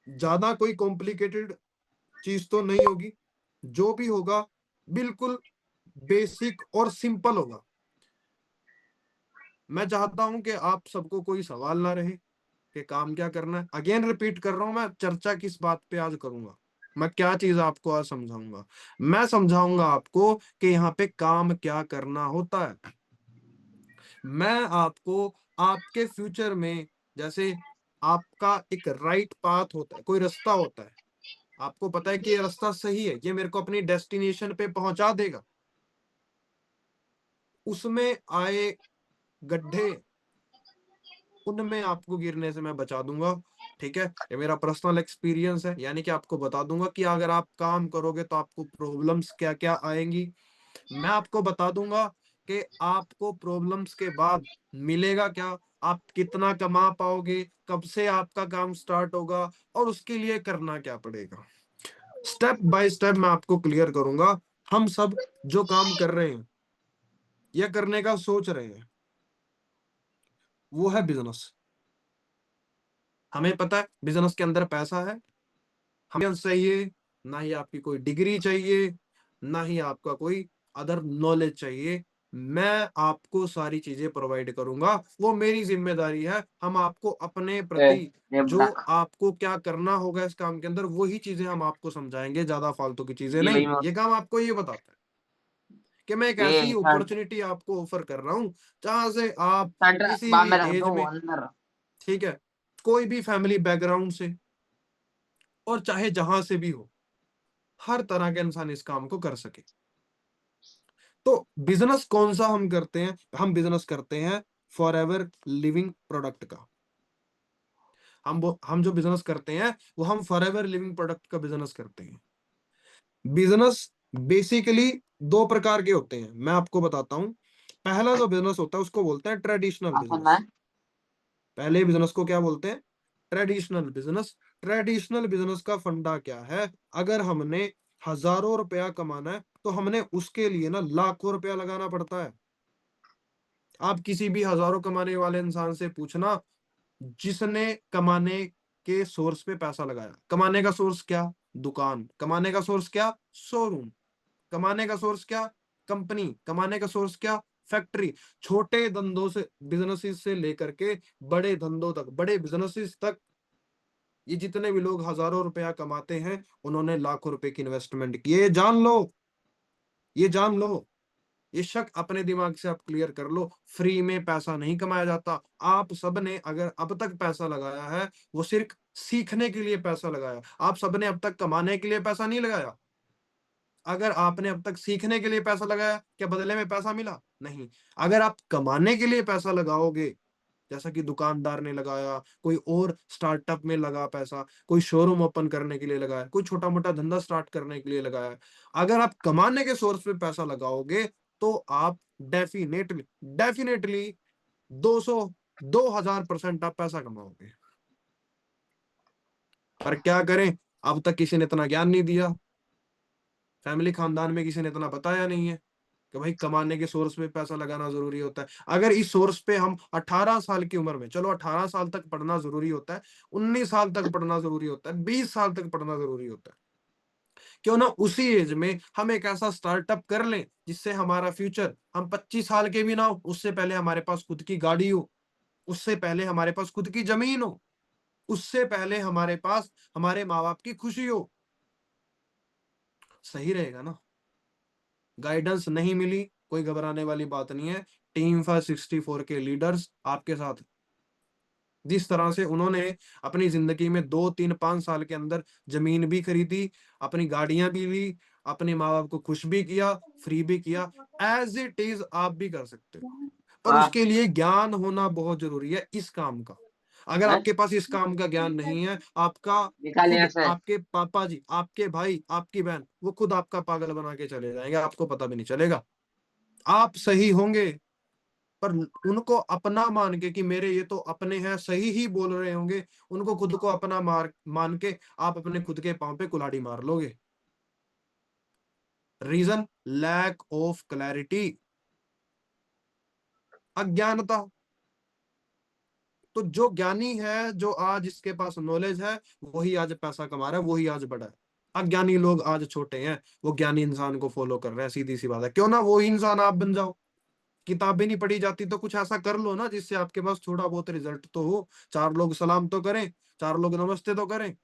ज्यादा कोई कॉम्प्लिकेटेड चीज तो नहीं होगी, जो भी होगा बिल्कुल बेसिक और सिंपल होगा। मैं चाहता हूं कि आप सबको कोई सवाल ना रहे कि काम क्या करना है। अगेन रिपीट कर रहा हूं, मैं चर्चा किस बात पे आज करूंगा, मैं क्या चीज आपको आज समझाऊंगा। मैं समझाऊंगा आपको कि यहाँ पे काम क्या करना होता है। मैं आपको आपके फ्यूचर में, जैसे आपका एक राइट पाथ होता है, कोई रास्ता होता है, आपको पता है कि ये रास्ता सही है, ये मेरे को अपनी डेस्टिनेशन पे पहुंचा देगा। उसमें आए गड्ढे, उनमें आपको गिरने से मैं बचा दूंगा। ठीक है, ये मेरा पर्सनल एक्सपीरियंस है, यानी कि आपको बता दूंगा कि अगर आप काम करोगे तो आपको प्रॉब्लम्स क्या क्या आएंगी। मैं आपको बता दूंगा कि आपको प्रॉब्लम्स के बाद मिलेगा क्या, आप कितना कमा पाओगे, कब से आपका काम स्टार्ट होगा और उसके लिए करना क्या पड़ेगा। स्टेप बाय स्टेप मैं आपको क्लियर करूंगा। हम सब जो काम कर रहे हैं या करने का सोच रहे हैं, वो है बिजनेस। हमें पता है बिजनेस के अंदर पैसा है। हमें चाहिए, ना ही आपकी कोई डिग्री चाहिए, ना ही आपका कोई अदर नॉलेज चाहिए। मैं आपको सारी चीजें प्रोवाइड करूंगा, वो मेरी जिम्मेदारी है। हम आपको अपने प्रति ये जो बड़ा आपको क्या करना होगा इस काम के अंदर, वही चीजें हम आपको समझाएंगे, ज्यादा फालतू की चीजें ये भाई नहीं। ये काम आपको ये बताता है कि मैं एक ऐसी ये अपॉर्चुनिटी आपको ऑफर कर रहा हूं जहां से आप सेंटर किसी बाद भी में रख एज दो में, अंदर। ठीक है, कोई भी फैमिली बैकग्राउंड से और चाहे जहां से भी हो, हर तरह के इंसान इस काम को कर सके। तो बिजनेस कौन सा हम करते हैं? हम बिजनेस करते हैं फॉर एवर लिविंग प्रोडक्ट का। हम जो बिजनेस करते हैं वो हम फॉर एवर लिविंग प्रोडक्ट का बिजनेस करते हैं। बिजनेस बेसिकली दो प्रकार के होते हैं, मैं आपको बताता हूं। पहला जो बिजनेस होता है उसको बोलते हैं ट्रेडिशनल आसान है। बिजनेस। पहले बिजनेस को क्या बोलते हैं? Traditional business. ट्रेडिशनल बिजनेस का फंडा क्या है? अगर हमने हजारों रुपया कमाना है तो हमने उसके लिए ना लाखों रुपया लगाना पड़ता है। आप किसी भी हजारों कमाने वाले इंसान से पूछना, जिसने कमाने के सोर्स पे पैसा लगाया। कमाने का सोर्स क्या? दुकान। कमाने का सोर्स क्या? शोरूम। कमाने का सोर्स क्या? कंपनी। कमाने का सोर्स क्या? फैक्ट्री। छोटे धंधों से, बिजनेसेस से लेकर के बड़े धंधों तक, बड़े बिजनेसेस तक, ये जितने भी लोग हजारों रुपया कमाते हैं, उन्होंने लाखों रुपए की इन्वेस्टमेंट की है। ये जान लो, ये जान लो, ये शक अपने दिमाग से आप क्लियर कर लो। फ्री में पैसा नहीं कमाया जाता। आप सबने अगर अब तक पैसा लगाया है, वो सिर्फ सीखने के लिए पैसा लगाया। आप सबने अब तक कमाने के लिए पैसा नहीं लगाया। अगर आपने अब तक सीखने के लिए पैसा लगाया, क्या बदले में पैसा मिला? नहीं। अगर आप कमाने के लिए पैसा लगाओगे, जैसा कि दुकानदार ने लगाया, कोई और स्टार्टअप में लगा पैसा, कोई शोरूम ओपन करने के लिए लगाया, कोई छोटा मोटा धंधा स्टार्ट करने के लिए लगाया, अगर आप कमाने के सोर्स पे पैसा लगाओगे तो आप डेफिनेटली डेफिनेटली 200 2000% आप पैसा कमाओगे। पर क्या करें, अब तक किसी ने इतना ज्ञान नहीं दिया, फैमिली खानदान में किसी ने इतना बताया नहीं है कि भाई कमाने के सोर्स पे पैसा लगाना जरूरी होता है। अगर इस सोर्स पे हम 18 साल की उम्र में, चलो 18 साल तक पढ़ना जरूरी होता है, 19 साल तक पढ़ना जरूरी होता है, 20 साल तक पढ़ना जरूरी होता है, क्यों ना उसी एज में हम एक ऐसा स्टार्टअप कर लें जिससे हमारा फ्यूचर, हम 25 साल के भी ना हो उससे पहले हमारे पास खुद की गाड़ी हो, उससे पहले हमारे पास खुद की जमीन हो, उससे पहले हमारे पास हमारे माँ बाप की खुशी हो। सही रहेगा ना? गाइडेंस नहीं मिली, कोई घबराने वाली बात नहीं है। टीम फॉर 64 के लीडर्स आपके साथ हैं। जिस तरह से उन्होंने अपनी जिंदगी में 2 3 5 साल के अंदर जमीन भी खरीदी, अपनी गाड़ियां भी ली, अपने माँ बाप को खुश भी किया, फ्री भी किया, एज इट इज आप भी कर सकते हो। पर हाँ उसके लिए ज्ञान होना बहुत जरूरी है इस काम का। अगर है। आपके पास इस काम का ज्ञान नहीं है, आपका निकाल यहाँ खुद, से। आपके पापा जी, आपके भाई, आपकी बहन, वो खुद आपका पागल बना के चले जाएंगे, आपको पता भी नहीं चलेगा। आप सही होंगे, पर उनको अपना मान के कि मेरे ये तो अपने हैं, सही ही बोल रहे होंगे, उनको खुद को अपना मान के आप अपने खुद के पांव पे कुल्हाड़ी मार लोगे। रीजन? लैक ऑफ क्लैरिटी, अज्ञानता। तो जो ज्ञानी है, जो आज इसके पास नॉलेज है, वही आज पैसा कमा रहा है, वही आज बड़ा है। अज्ञानी लोग आज छोटे हैं, वो ज्ञानी इंसान को फॉलो कर रहे हैं, सीधी सी बात है। क्यों ना वो इंसान आप बन जाओ। किताबें नहीं पढ़ी जाती तो कुछ ऐसा कर लो ना जिससे आपके पास थोड़ा बहुत रिजल्ट तो हो, चार लोग सलाम तो करें, चार लोग नमस्ते तो करें।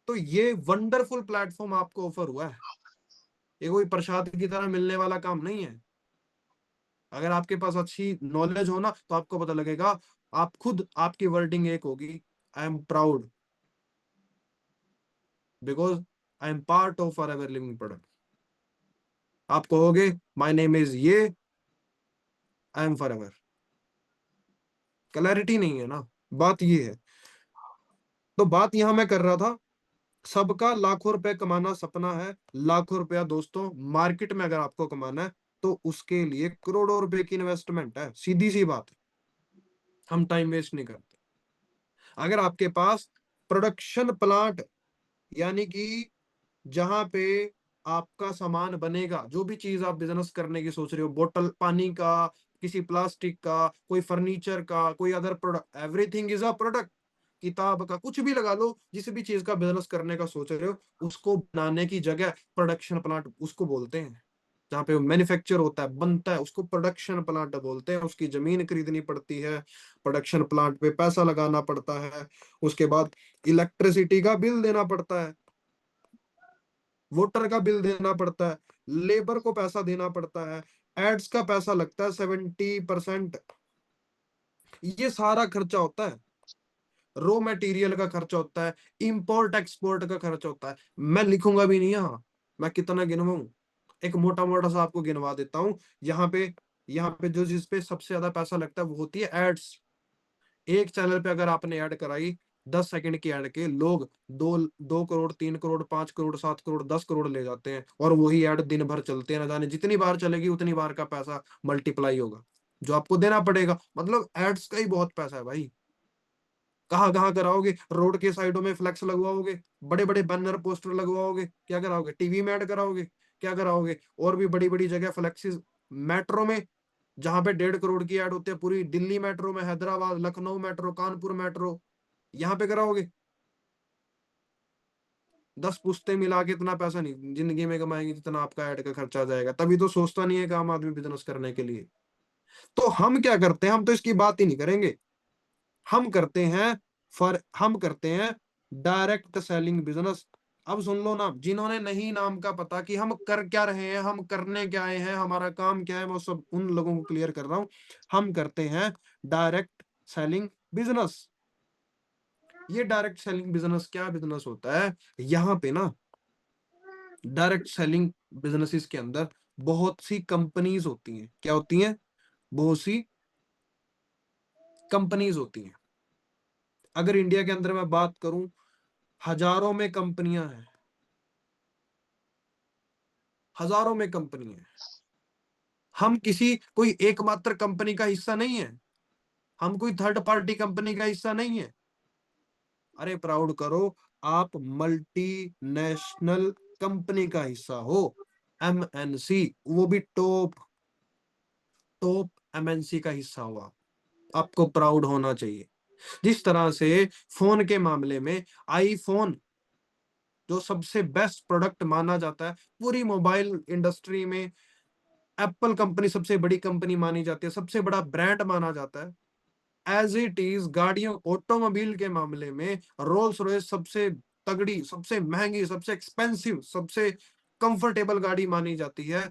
तो ये वंडरफुल प्लेटफॉर्म आपको ऑफर हुआ है, ये कोई प्रसाद की तरह मिलने वाला काम नहीं है। अगर आपके पास अच्छी नॉलेज हो ना तो आपको पता लगेगा, आप खुद, आपकी वर्डिंग एक होगी, I am proud because I am part of for ever living product. आप कहोगे माय नेम इज ये, I am for ever. Clarity नहीं है ना, बात ये है। तो बात यहां मैं कर रहा था, सबका लाखों रुपए कमाना सपना है। लाखों रुपया दोस्तों मार्केट में अगर आपको कमाना है तो उसके लिए करोड़ों रुपए की इन्वेस्टमेंट है, सीधी सी बात है। हम टाइम वेस्ट नहीं करते। अगर आपके पास प्रोडक्शन प्लांट, यानी कि जहां पे आपका सामान बनेगा, जो भी चीज आप बिजनेस करने की सोच रहे हो, बोतल पानी का, किसी प्लास्टिक का, कोई फर्नीचर का, कोई other product, everything is a product. किताब का कुछ भी लगा लो, जिस भी चीज का बिजनेस करने का सोच रहे हो, उसको बनाने की जगह प्रोडक्शन प्लांट उसको बोलते हैं। जहाँ पे मैन्युफैक्चर होता है, बनता है, उसको प्रोडक्शन प्लांट बोलते हैं। उसकी जमीन खरीदनी पड़ती है, प्रोडक्शन प्लांट पे पैसा लगाना पड़ता है, उसके बाद इलेक्ट्रिसिटी का बिल देना पड़ता है, वोटर का बिल देना पड़ता है, लेबर को पैसा देना पड़ता है, एड्स का पैसा लगता है 70%। ये सारा खर्चा होता है, रॉ मटेरियल का खर्चा होता है, इंपोर्ट एक्सपोर्ट का खर्चा होता है। मैं लिखूंगा भी नहीं यहाँ, मैं कितना गिनवाऊं, एक मोटा मोटा सा आपको गिनवा देता हूँ। यहाँ पे जो जिस पे सबसे ज्यादा पैसा लगता है वो होती है एड्स। एक चैनल पे अगर आपने ऐड कराई, 10 सेकंड की ऐड के लोग 2 2 करोड़, 3 करोड़, 5 करोड़, 7 करोड़, 10 करोड़ ले जाते हैं, और वही ऐड दिन भर चलते हैं। ना जाने जितनी बार चलेगी उतनी बार का पैसा मल्टीप्लाई होगा जो आपको देना पड़ेगा। मतलब एड्स का ही बहुत पैसा है भाई। कहाँ कहाँ कराओगे, रोड के साइडों में फ्लैक्स लगवाओगे, बड़े बड़े बैनर पोस्टर लगवाओगे, क्या कराओगे, टीवी में ऐड कराओगे, क्या कराओगे, और भी बड़ी बड़ी जगह फ्लैक्सिस, मेट्रो में जहां पे 1.5 करोड़ की ऐड होती है, पूरी दिल्ली मेट्रो में, हैदराबाद, लखनऊ मेट्रो, कानपुर मेट्रो, यहाँ पे कराओगे। 10 पुश्ते मिला के इतना पैसा नहीं जिंदगी में कमाएंगे जितना आपका ऐड का खर्चा आ जाएगा। तभी तो सोचता नहीं है कि आम आदमी बिजनेस करने के लिए। तो हम क्या करते हैं, हम तो इसकी बात ही नहीं करेंगे। हम करते हैं हम करते हैं डायरेक्ट सेलिंग बिजनेस। अब सुन लो ना, जिन्होंने नहीं नाम का पता कि हम कर क्या रहे हैं, हम करने क्या आए हैं, हमारा काम क्या है, वो सब उन लोगों को क्लियर कर रहा हूं। हम करते हैं डायरेक्ट सेलिंग बिजनेस। ये डायरेक्ट सेलिंग बिजनेस क्या बिजनेस होता है, यहाँ पे ना डायरेक्ट सेलिंग बिजनेसेस के अंदर बहुत सी कंपनीज होती हैं। क्या होती हैं? बहुत सी कंपनीज होती हैं। अगर इंडिया के अंदर मैं बात करूं, हजारों में कंपनियां हैं, हजारों में कंपनी है। हम किसी कोई एकमात्र कंपनी का हिस्सा नहीं है, हम कोई थर्ड पार्टी कंपनी का हिस्सा नहीं है। अरे प्राउड करो, आप मल्टी नेशनल कंपनी का हिस्सा हो, एमएनसी, वो भी टॉप टॉप एमएनसी का हिस्सा हुआ। आपको प्राउड होना चाहिए। जिस तरह से फोन के मामले में आईफोन जो सबसे बेस्ट प्रोडक्ट माना जाता है पूरी मोबाइल इंडस्ट्री में, एप्पल कंपनी सबसे बड़ी कंपनी मानी जाती है, सबसे बड़ा ब्रांड माना जाता है। एज इट इज गाड़ियों, ऑटोमोबाइल के मामले में रोल्स रॉयस सबसे तगड़ी, सबसे महंगी, सबसे एक्सपेंसिव, सबसे कंफर्टेबल गाड़ी मानी जाती है।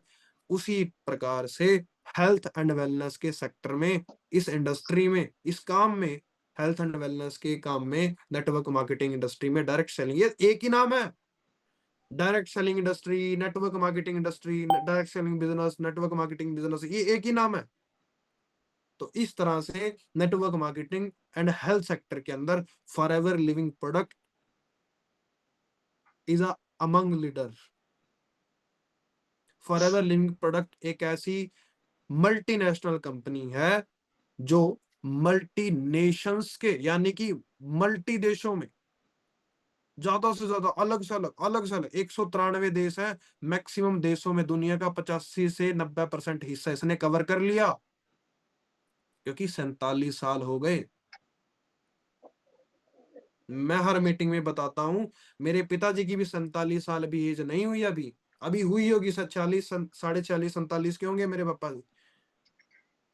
उसी प्रकार से हेल्थ एंड वेलनेस के सेक्टर में, इस इंडस्ट्री में, इस काम में, हेल्थ एंड वेलनेस के काम में, नेटवर्क मार्केटिंग इंडस्ट्री में डायरेक्ट सेलिंग, ये एक ही नाम है। Direct selling industry, network marketing industry, direct selling business, network marketing business, ये एक ही नाम है। तो इस तरह से network marketing and health sector के अंदर forever living product is a among leader. Forever living product एक ऐसी मल्टीनेशनल कंपनी है जो मल्टी नेशंस के, यानी कि मल्टी देशों में, ज्यादा से ज्यादा, अलग से अलग 193 देश है, मैक्सिमम देशों में दुनिया का 85 से 90% हिस्सा इसने कवर कर लिया, क्योंकि 47 साल हो गए मैं हर मीटिंग में बताता हूँ, मेरे पिताजी की भी 47 साल अभी एज नहीं हुई अभी। अभी हुई होगी 40, 40, 47 के होंगे मेरे पापा जी।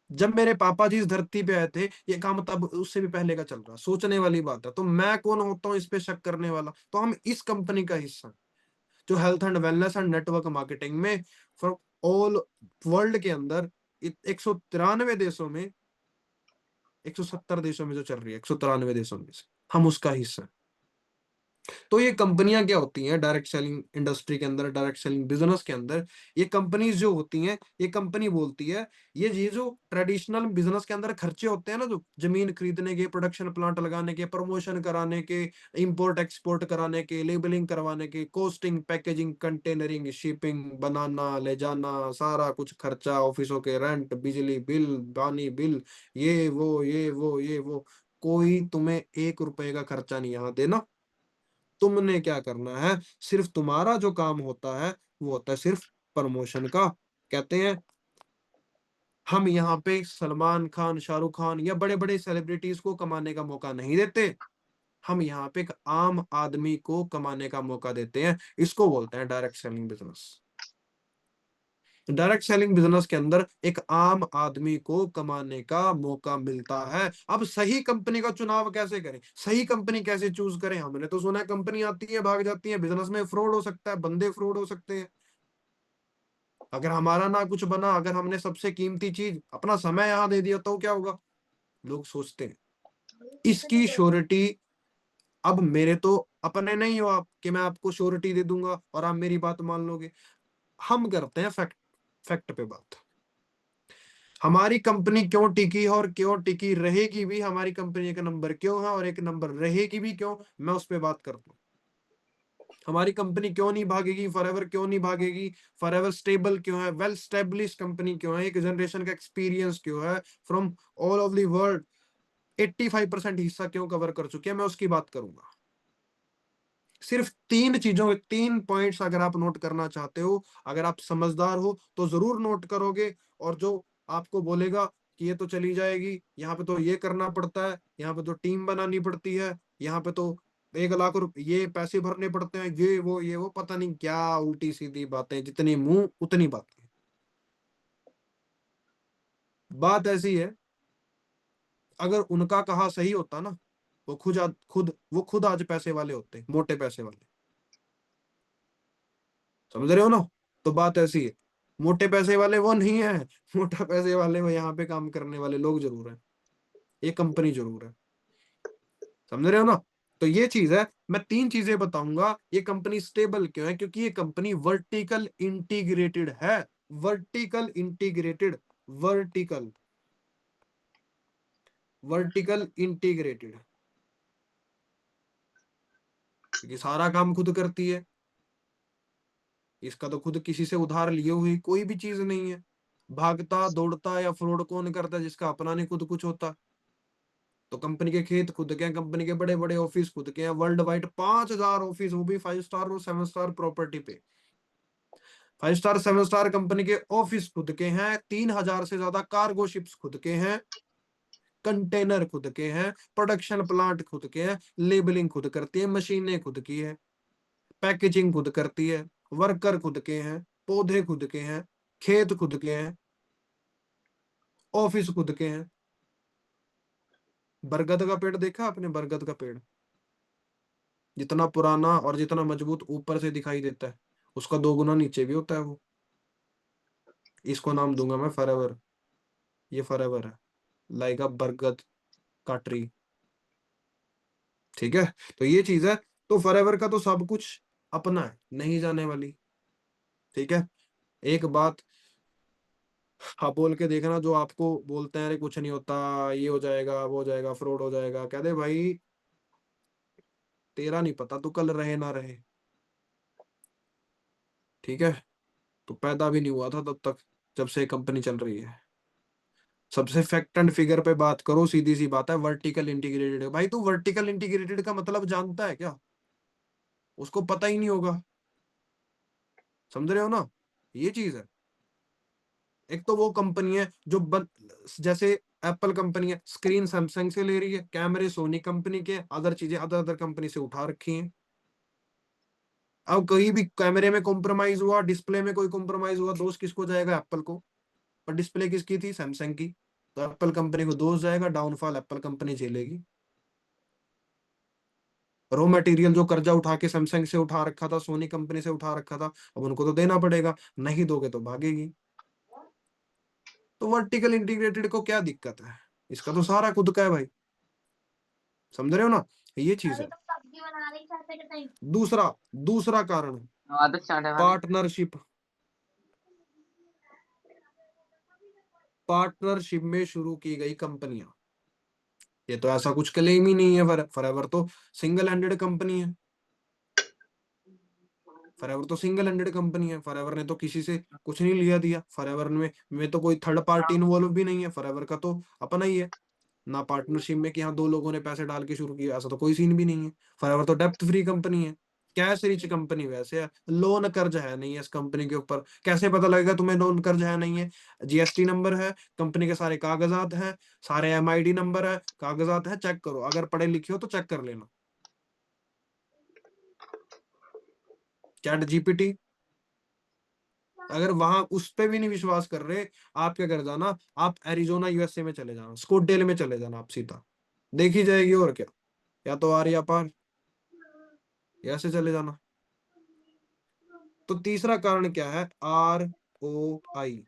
जब मेरे पापा जी इस धरती पे आए थे, ये काम तब उससे भी पहले का चल रहा। सोचने वाली बात है। तो मैं कौन होता हूँ इस पे शक करने वाला? तो हम इस कंपनी का हिस्सा हैं, जो health and wellness and network marketing में फॉर ऑल वर्ल्ड के अंदर 193 देशों में, 170 देशों में जो चल रही है, 193 देशों में से हम उसका हिस्सा हैं। तो ये कंपनियां क्या होती हैं डायरेक्ट सेलिंग इंडस्ट्री के अंदर, डायरेक्ट सेलिंग बिजनेस के अंदर? ये कंपनीज जो होती हैं, ये कंपनी बोलती है, ये जो ट्रेडिशनल बिजनेस के अंदर खर्चे होते हैं ना, जो जमीन खरीदने के, प्रोडक्शन प्लांट लगाने के, प्रमोशन कराने के, इंपोर्ट एक्सपोर्ट कराने के, लेबलिंग करवाने के, कोस्टिंग, पैकेजिंग, कंटेनरिंग, शिपिंग, बनाना ले जाना, सारा कुछ खर्चा, ऑफिसों के रेंट, बिजली बिल, पानी बिल, ये वो, कोई तुम्हें 1 रुपए का खर्चा नहीं यहाँ देना। तुमने क्या करना है? सिर्फ तुम्हारा जो काम होता है वो होता है सिर्फ प्रमोशन का। कहते हैं हम यहाँ पे सलमान खान, शाहरुख खान या बड़े बड़े सेलिब्रिटीज को कमाने का मौका नहीं देते। हम यहाँ पे एक आम आदमी को कमाने का मौका देते हैं। इसको बोलते हैं direct selling business. Direct selling business के अंदर एक आम आदमी को कमाने का मौका मिलता है। अब सही कंपनी का चुनाव कैसे करें, सही कंपनी कैसे चूज करें? हमने तो सुना है कंपनी आती है भाग जाती है, बिजनेस में फ्रॉड हो सकता है, बंदे फ्रॉड हो सकते हैं। अगर हमारा ना कुछ बना, अगर हमने सबसे कीमती चीज अपना समय यहां दे दिया तो क्या होगा? लोग सोचते हैं। इसकी श्योरिटी अब मेरे तो अपने नहीं हो आप कि मैं आपको श्योरिटी दे दूंगा और आप मेरी बात मान लोगे। हम करते हैं फैक्ट, फैक्ट पे बात। हमारी कंपनी क्यों टिकी है और क्यों टिकी रहेगी भी, हमारी कंपनी एक नंबर क्यों है और एक नंबर रहेगी भी क्यों, मैं उस पर बात करता हूँ। हमारी कंपनी क्यों नहीं भागेगी, फॉरएवर क्यों नहीं भागेगी, फॉरएवर स्टेबल क्यों है, वेल स्टेब्लिश कंपनी क्यों है, एक जनरेशन का एक्सपीरियंस क्यों है, from all of the world 85% हिस्सा क्यों कवर कर चुके हैं, मैं उसकी बात करूंगा। सिर्फ 3 चीजों, 3 पॉइंट्स अगर आप नोट करना चाहते हो, अगर आप समझदार हो तो जरूर नोट करोगे। और जो आपको बोलेगा कि ये तो चली जाएगी, यहाँ पे तो ये करना पड़ता है, यहाँ पे तो टीम बनानी पड़ती है, यहाँ पे तो 1 लाख रुपए ये पैसे भरने पड़ते हैं, ये वो पता नहीं क्या उल्टी सीधी बातें, जितनी मुंह उतनी बातें। बात ऐसी है, अगर उनका कहा सही होता ना, वो खुद आज पैसे वाले होते, मोटे पैसे वाले। समझ रहे हो ना? तो बात ऐसी है, मोटे पैसे वाले वो नहीं है, मोटा पैसे वाले वो यहाँ पे काम करने वाले लोग जरूर हैं, ये कंपनी जरूर है। समझ रहे हो ना? तो ये चीज है। मैं 3 चीजें बताऊंगा ये कंपनी स्टेबल क्यों है, क्योंकि ये कंपनी वर्टिकल इंटीग्रेटेड है। Vertical integrated, vertical, vertical integrated, क्योंकि सारा काम खुद करती है। इसका तो खुद किसी से उधार लिए हुई कोई भी चीज नहीं है। भागता दौड़ता या फ्रॉड कौन करता है? जिसका अपना नहीं खुद कुछ होता। तो कंपनी के खेत खुद के हैं, कंपनी के बड़े बड़े ऑफिस खुद के हैं, वर्ल्ड वाइड 5,000 ऑफिस, वो भी 5 स्टार और 7 स्टार प्रॉपर्टी पे। 5 स्टार 7 स्टार कंपनी के ऑफिस खुद के हैं, 3,000 से ज्यादा कार्गो शिप्स खुद के हैं, कंटेनर खुद के हैं, प्रोडक्शन प्लांट खुद के हैं, लेबलिंग खुद करती है, मशीनें खुद की है, पैकेजिंग खुद करती है, वर्कर खुद के हैं, पौधे खुद के हैं, खेत खुद के हैं, ऑफिस खुद के हैं। बरगद का पेड़ देखा आपने? बरगद का पेड़ जितना पुराना और जितना मजबूत ऊपर से दिखाई देता है, उसका 2 गुना नीचे भी होता है वो। इसको नाम दूंगा मैं फॉरएवर। ये फॉरएवर है, लाइक अ बरगद का ट्री। ठीक है? तो ये चीज है। तो फॉरएवर का तो सब कुछ अपना है, नहीं जाने वाली। ठीक है? एक बात आप बोल के देखना, जो आपको बोलते हैं अरे कुछ नहीं होता, ये हो जाएगा, वो हो जाएगा, फ्रॉड हो जाएगा, कह दे भाई तेरा नहीं पता तू कल रहे ना रहे। ठीक है? तो पैदा भी नहीं हुआ था तब तक, जब से कंपनी चल रही है। सबसे फैक्ट एंड फिगर पे बात करो, सीधी सी बात है, वर्टिकल इंटीग्रेटेड है भाई। तू वर्टिकल इंटीग्रेटेड का मतलब जानता है क्या? उसको पता ही नहीं होगा। समझ रहे हो ना? ये चीज है। एक तो वो कंपनी है जो जैसे एप्पल कंपनी है, स्क्रीन सैमसंग से ले रही है, कैमरे सोनी कंपनी के, अदर चीजें अदर अदर कंपनी से उठा रखी हैं। अब कहीं भी कैमरे में कॉम्प्रोमाइज हुआ, डिस्प्ले में कोई कॉम्प्रोमाइज हुआ, दोष किसको जाएगा? एप्पल को। पर डिस्प्ले किसकी थी? सैमसंग की। तो एप्पल कंपनी को दोष जाएगा, डाउनफॉल एप्पल कंपनी झेलेगी। रॉ मटेरियल जो कर्जा उठा के सैमसंग से उठा रखा था, सोनी कंपनी से उठा रखा था, अब उनको तो देना पड़ेगा, नहीं दोगे तो भागेगी। तो वर्टिकल इंटीग्रेटेड को क्या दिक्कत है? इसका तो सारा खुद का है भाई, समझ रहे हो ना? ये चीज है। दूसरा दूसरा कारण, आदत स्टार्ट है भाभी। पार्टनरशिप। पार्टनरशिप में शुरू की गई कंपनियां, ये तो ऐसा कुछ क्लेम ही नहीं है। फॉरएवर तो सिंगल हैंडेड कंपनी है। फॉरएवर तो सिंगल हैंडेड कंपनी है। फॉरएवर ने तो किसी से कुछ नहीं लिया दिया। फॉरएवर में तो कोई थर्ड पार्टी इन्वॉल्व भी नहीं है। फॉरएवर का तो अपना ही है ना। पार्टनरशिप में कि हाँ दो लोगों ने पैसे डाल के शुरू किया, ऐसा तो कोई सीन भी नहीं है। फॉरएवर तो डेप्थ फ्री कंपनी है, कैश रिच कंपनी। वैसे है, लोन कर्ज है नहीं है इस कंपनी के ऊपर। कैसे पता लगेगा तुम्हें लोन कर्ज है नहीं है? जीएसटी नंबर है, कंपनी के सारे कागजात हैं, सारे एमआईडी नंबर है, कागजात है, चेक करो। अगर पढ़े लिखे हो तो चेक कर लेना। चैट जीपीटी, अगर वहां उस पे भी नहीं विश्वास कर रहे, आप क्या कर जाना, आप एरिजोना यूएसए में चले जाना, स्कोटडेल में चले जाना, आप सीधा देखी जाएगी। और क्या, या तो आर या पार, ऐसे चले जाना। तो तीसरा कारण क्या है? ROI।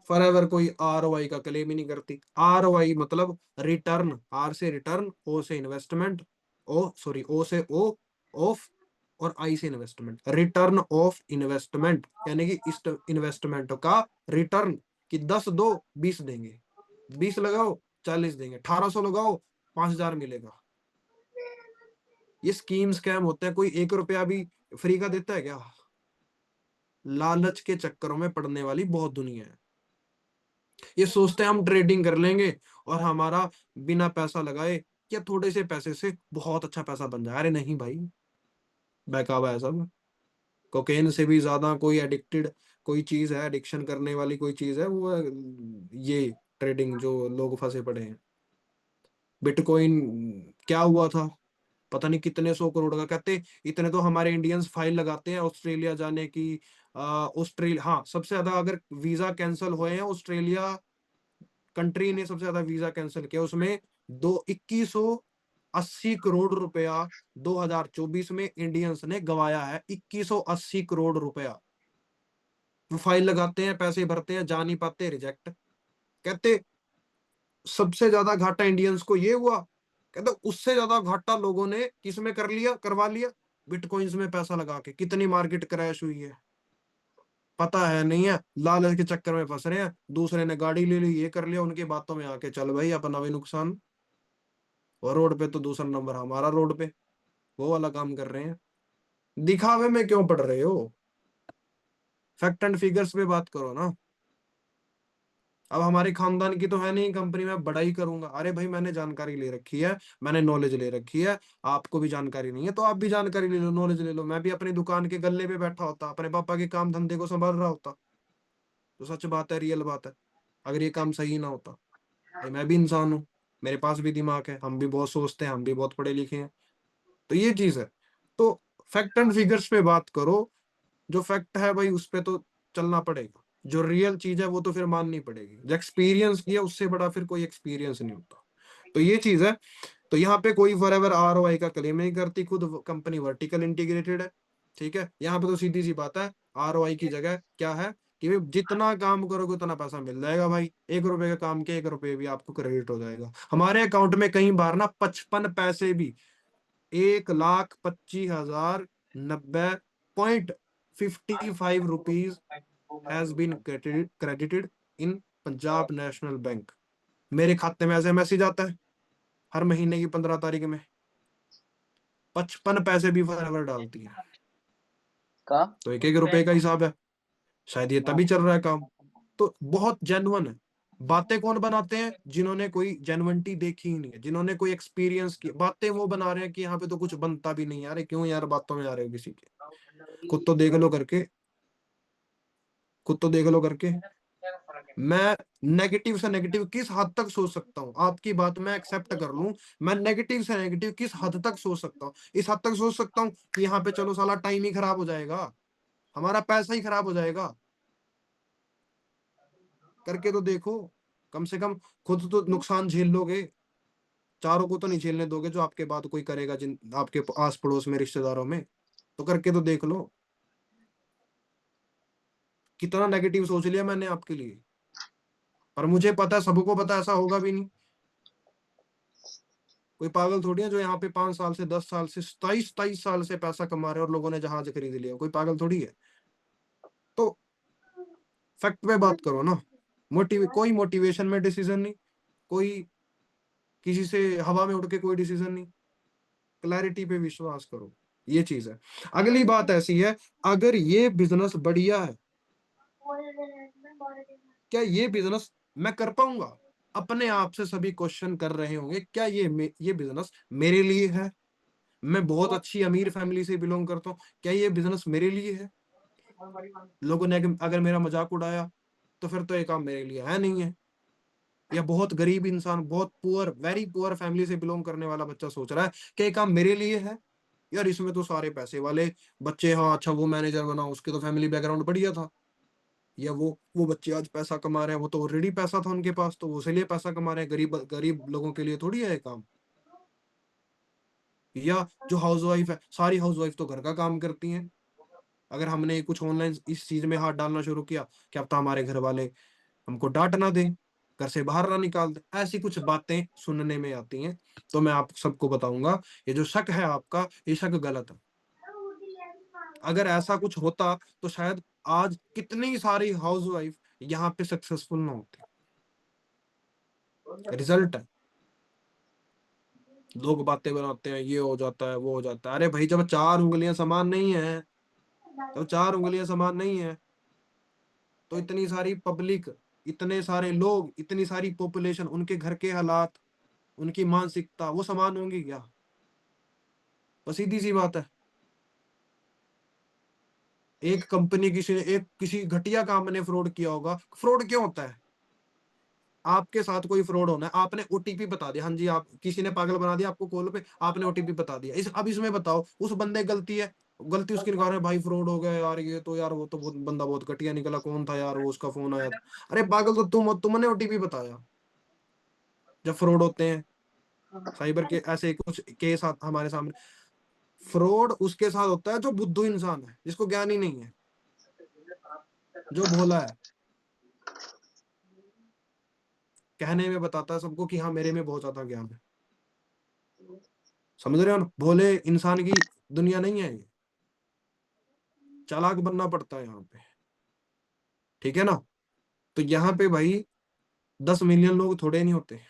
फॉरएवर कोई ROI का क्लेम ही नहीं करती। ROI मतलब रिटर्न, आर से रिटर्न, ओ से इन्वेस्टमेंट, ओ सॉरी ओ से ओ ऑफ, और आई से इन्वेस्टमेंट। रिटर्न ऑफ इन्वेस्टमेंट यानी कि इस इन्वेस्टमेंट का रिटर्न, कि 10 दो 20 देंगे, 20 लगाओ 40 देंगे, 1800 लगाओ 5000 मिलेगा। ये स्कीम स्कैम होते हैं, कोई 1 रुपया भी फ्री का देता है क्या? लालच के चक्करों में पड़ने वाली बहुत दुनिया है। ये सोचते हैं हम ट्रेडिंग कर लेंगे और हमारा बिना पैसा लगाए या थोड़े से पैसे से बहुत अच्छा पैसा बन जाए। अरे नहीं भाई, बहकावा है सब। कोकेन से भी ज्यादा कोई एडिक्टेड कोई चीज है, एडिक्शन करने वाली कोई चीज है वो है, ये ट्रेडिंग जो लोग फंसे पड़े हैं। बिटकॉइन क्या हुआ था, पता नहीं कितने 100 करोड़ का कहते। इतने तो हमारे इंडियंस फाइल लगाते हैं ऑस्ट्रेलिया जाने की। ऑस्ट्रेलिया, हाँ सबसे ज्यादा अगर वीजा कैंसिल हुए हैं, ऑस्ट्रेलिया कंट्री ने सबसे ज्यादा वीजा कैंसिल किया। उसमें दो 2180 करोड़ रुपया 2024 में इंडियंस ने गवाया है। 2180 करोड़ रुपया। वो फाइल लगाते हैं, पैसे भरते हैं, जा नहीं पाते, रिजेक्ट। कहते सबसे ज्यादा घाटा इंडियंस को ये हुआ, कहते उससे ज्यादा घाटा लोगों ने किस में कर लिया, करवा लिया? बिटकॉइंस में पैसा लगा के। कितनी मार्केट क्रैश हुई है पता है नहीं है, लालच के चक्कर में फंस रहे हैं। दूसरे ने गाड़ी ले ली, ये कर लिया, उनकी बातों में आके चल भाई अपना भी नुकसान। और रोड पे तो दूसरा नंबर हमारा, रोड पे वो वाला काम कर रहे हैं। दिखावे में क्यों पड़ रहे हो? फैक्ट एंड फिगर्स पे बात करो ना। अब हमारे खानदान की तो है नहीं कंपनी में बड़ा ही करूंगा, अरे भाई मैंने जानकारी ले रखी है, मैंने नॉलेज ले रखी है। आपको भी जानकारी नहीं है तो आप भी जानकारी ले लो, नॉलेज ले लो। मैं भी अपनी दुकान के गल्ले पे बैठा होता, अपने पापा के काम धंधे को संभाल रहा होता। तो सच बात है, रियल बात है। अगर ये काम सही ना होता, भाई मैं भी इंसान हूँ, मेरे पास भी दिमाग है, हम भी बहुत सोचते हैं, हम भी बहुत पढ़े लिखे हैं। तो ये चीज है। तो फैक्ट एंड फिगर्स पे बात करो। जो फैक्ट है भाई उस पे तो चलना पड़ेगा। जो रियल चीज है वो तो फिर माननी पड़ेगी। जो एक्सपीरियंस किया उससे बड़ा फिर कोई एक्सपीरियंस नहीं होता। तो ये चीज है। तो यहाँ पे कोई फॉरएवर ROI का क्लेम नहीं करती, खुद कंपनी वर्टिकल इंटीग्रेटेड है। ठीक है, यहाँ पे तो सीधी सी बात है, ROI की जगह क्या है कि भाई जितना काम करोगे उतना पैसा मिल जाएगा भाई। 1 रुपए का काम के 1 रुपए भी आपको क्रेडिट हो जाएगा। हमारे अकाउंट में कई बार ना 55 पैसे भी, 1,25,90.55 rupees has been credited in Punjab National Bank. मेरे खाते में ऐसे मैसेज आता है हर महीने की 15 तारीख में। 55 पैसे भी फॉरएवर डालती है। का तो 1-1 रुपए का हिसाब है, शायद ये तभी चल रहा है काम। तो बहुत जेन्युइन है। बातें कौन बनाते हैं? जिन्होंने कोई जेन्युइनिटी देखी ही नहीं है, जिन्होंने कोई एक्सपीरियंस की बातें वो बना रहे हैं कि यहाँ पे तो कुछ बनता भी नहीं है। अरे क्यों यार बातों में आ रहे हो किसी के? खुद तो देख लो करके, खुद तो देख लो करके। मैं नेगेटिव से नेगेटिव किस हद तक सोच सकता हूँ, आपकी बात मैं एक्सेप्ट कर लूं, मैं नेगेटिव से नेगेटिव किस हद तक सोच सकता हूँ। इस हद तक सोच सकता हूँ कि यहाँ पे चलो साला टाइम ही खराब हो जाएगा, हमारा पैसा ही खराब हो जाएगा। करके तो देखो, कम से कम खुद तो नुकसान झेल लोगे, चारों को तो नहीं झेलने दोगे जो आपके बाद कोई करेगा, जिन आपके आस पड़ोस में, रिश्तेदारों में। तो करके तो देख लो। कितना नेगेटिव सोच लिया मैंने आपके लिए, पर मुझे पता है, सबको पता है, ऐसा होगा भी नहीं। कोई पागल थोड़ी है जो यहाँ पे 5 साल से, 10 साल से, 27 27 साल से पैसा कमा रहे हैं और लोगों ने जहाज खरीद लिया, कोई पागल थोड़ी है। तो फैक्ट पे बात करो ना। कोई मोटिवेशन में डिसीजन नहीं, कोई किसी से हवा में उड़ के कोई डिसीजन नहीं, क्लैरिटी पे विश्वास करो, ये चीज है। अगली बात ऐसी है, अगर ये बिजनेस बढ़िया है, क्या ये बिजनेस मैं कर पाऊंगा? अपने आप से सभी क्वेश्चन कर रहे होंगे, क्या ये बिजनेस मेरे लिए है? मैं बहुत अच्छी अमीर फैमिली से बिलोंग करता हूँ, क्या ये बिजनेस मेरे लिए है? लोगों ने अगर मेरा मजाक उड़ाया तो फिर तो ये काम मेरे लिए है नहीं है। या बहुत गरीब इंसान, बहुत पुअर, वेरी पुअर फैमिली से बिलोंग करने वाला बच्चा सोच रहा है कि ये काम मेरे लिए है। यार इसमें तो सारे पैसे वाले बच्चे, हाँ अच्छा वो मैनेजर बना, उसके तो फैमिली बैकग्राउंड बढ़िया था। या वो बच्चे आज पैसा कमा रहे हैं, वो तो ऑलरेडी पैसा था उनके पास, तो वो इसीलिए पैसा कमा रहे हैं। गरीब गरीब लोगों के लिए थोड़ी है ये काम। या जो हाउस वाइफ है, सारी हाउस वाइफ तो घर का काम करती हैं। अगर हमने कुछ ऑनलाइन इस चीज में हाथ डालना शुरू किया, क्या पता हमारे घर वाले हमको डांट ना दें, घर से बाहर ना निकाल दें, ऐसी कुछ बातें सुनने में आती हैं। तो मैं आप सबको बताऊंगा, ये जो शक है आपका, ये शक गलत है। अगर ऐसा कुछ होता तो शायद आज कितनी सारी हाउस वाइफ यहाँ पे सक्सेसफुल ना होती। रिजल्ट है। लोग बातें बनाते हैं, ये हो जाता है, वो हो जाता है। अरे भाई जब चार उंगलियां समान नहीं है, जब चार उंगलियां समान नहीं है, तो इतनी सारी पब्लिक, इतने सारे लोग, इतनी सारी पॉपुलेशन, उनके घर के हालात, उनकी मानसिकता, वो समान होंगी क्या? बस सीधी सी बात है। एक कंपनी, किसी ने एक किसी घटिया काम ने फ्रॉड किया होगा। फ्रॉड क्यों होता है? आपके साथ कोई फ्रॉड होना है, आपने ओटीपी बता दिया, हाँ जी, आप किसी ने पागल बना दिया आपको कॉल पे, आपने ओटीपी बता दिया। अब इसमें बताओ, उस बंदे की गलती है, गलती उसकी निकाल रहे हैं, भाई फ्रॉड हो गया यार, ये तो यार वो तो बहुत बंदा बहुत घटिया निकला, कौन था यार वो, उसका फोन आया था। अरे पागल, तो तुमने ओटीपी बताया। जब फ्रॉड होते हैं, साइबर के ऐसे कुछ केस हमारे सामने, फ्रॉड उसके साथ होता है जो बुद्धू इंसान है, जिसको ज्ञान ही नहीं है, जो भोला है, कहने में बताता है सबको कि हाँ मेरे में बहुत ज्यादा ज्ञान है। समझ रहे हो ना? भोले इंसान की दुनिया नहीं है ये, चालाक बनना पड़ता है यहाँ पे। ठीक है ना? तो यहाँ पे भाई 10 मिलियन लोग थोड़े नहीं होते।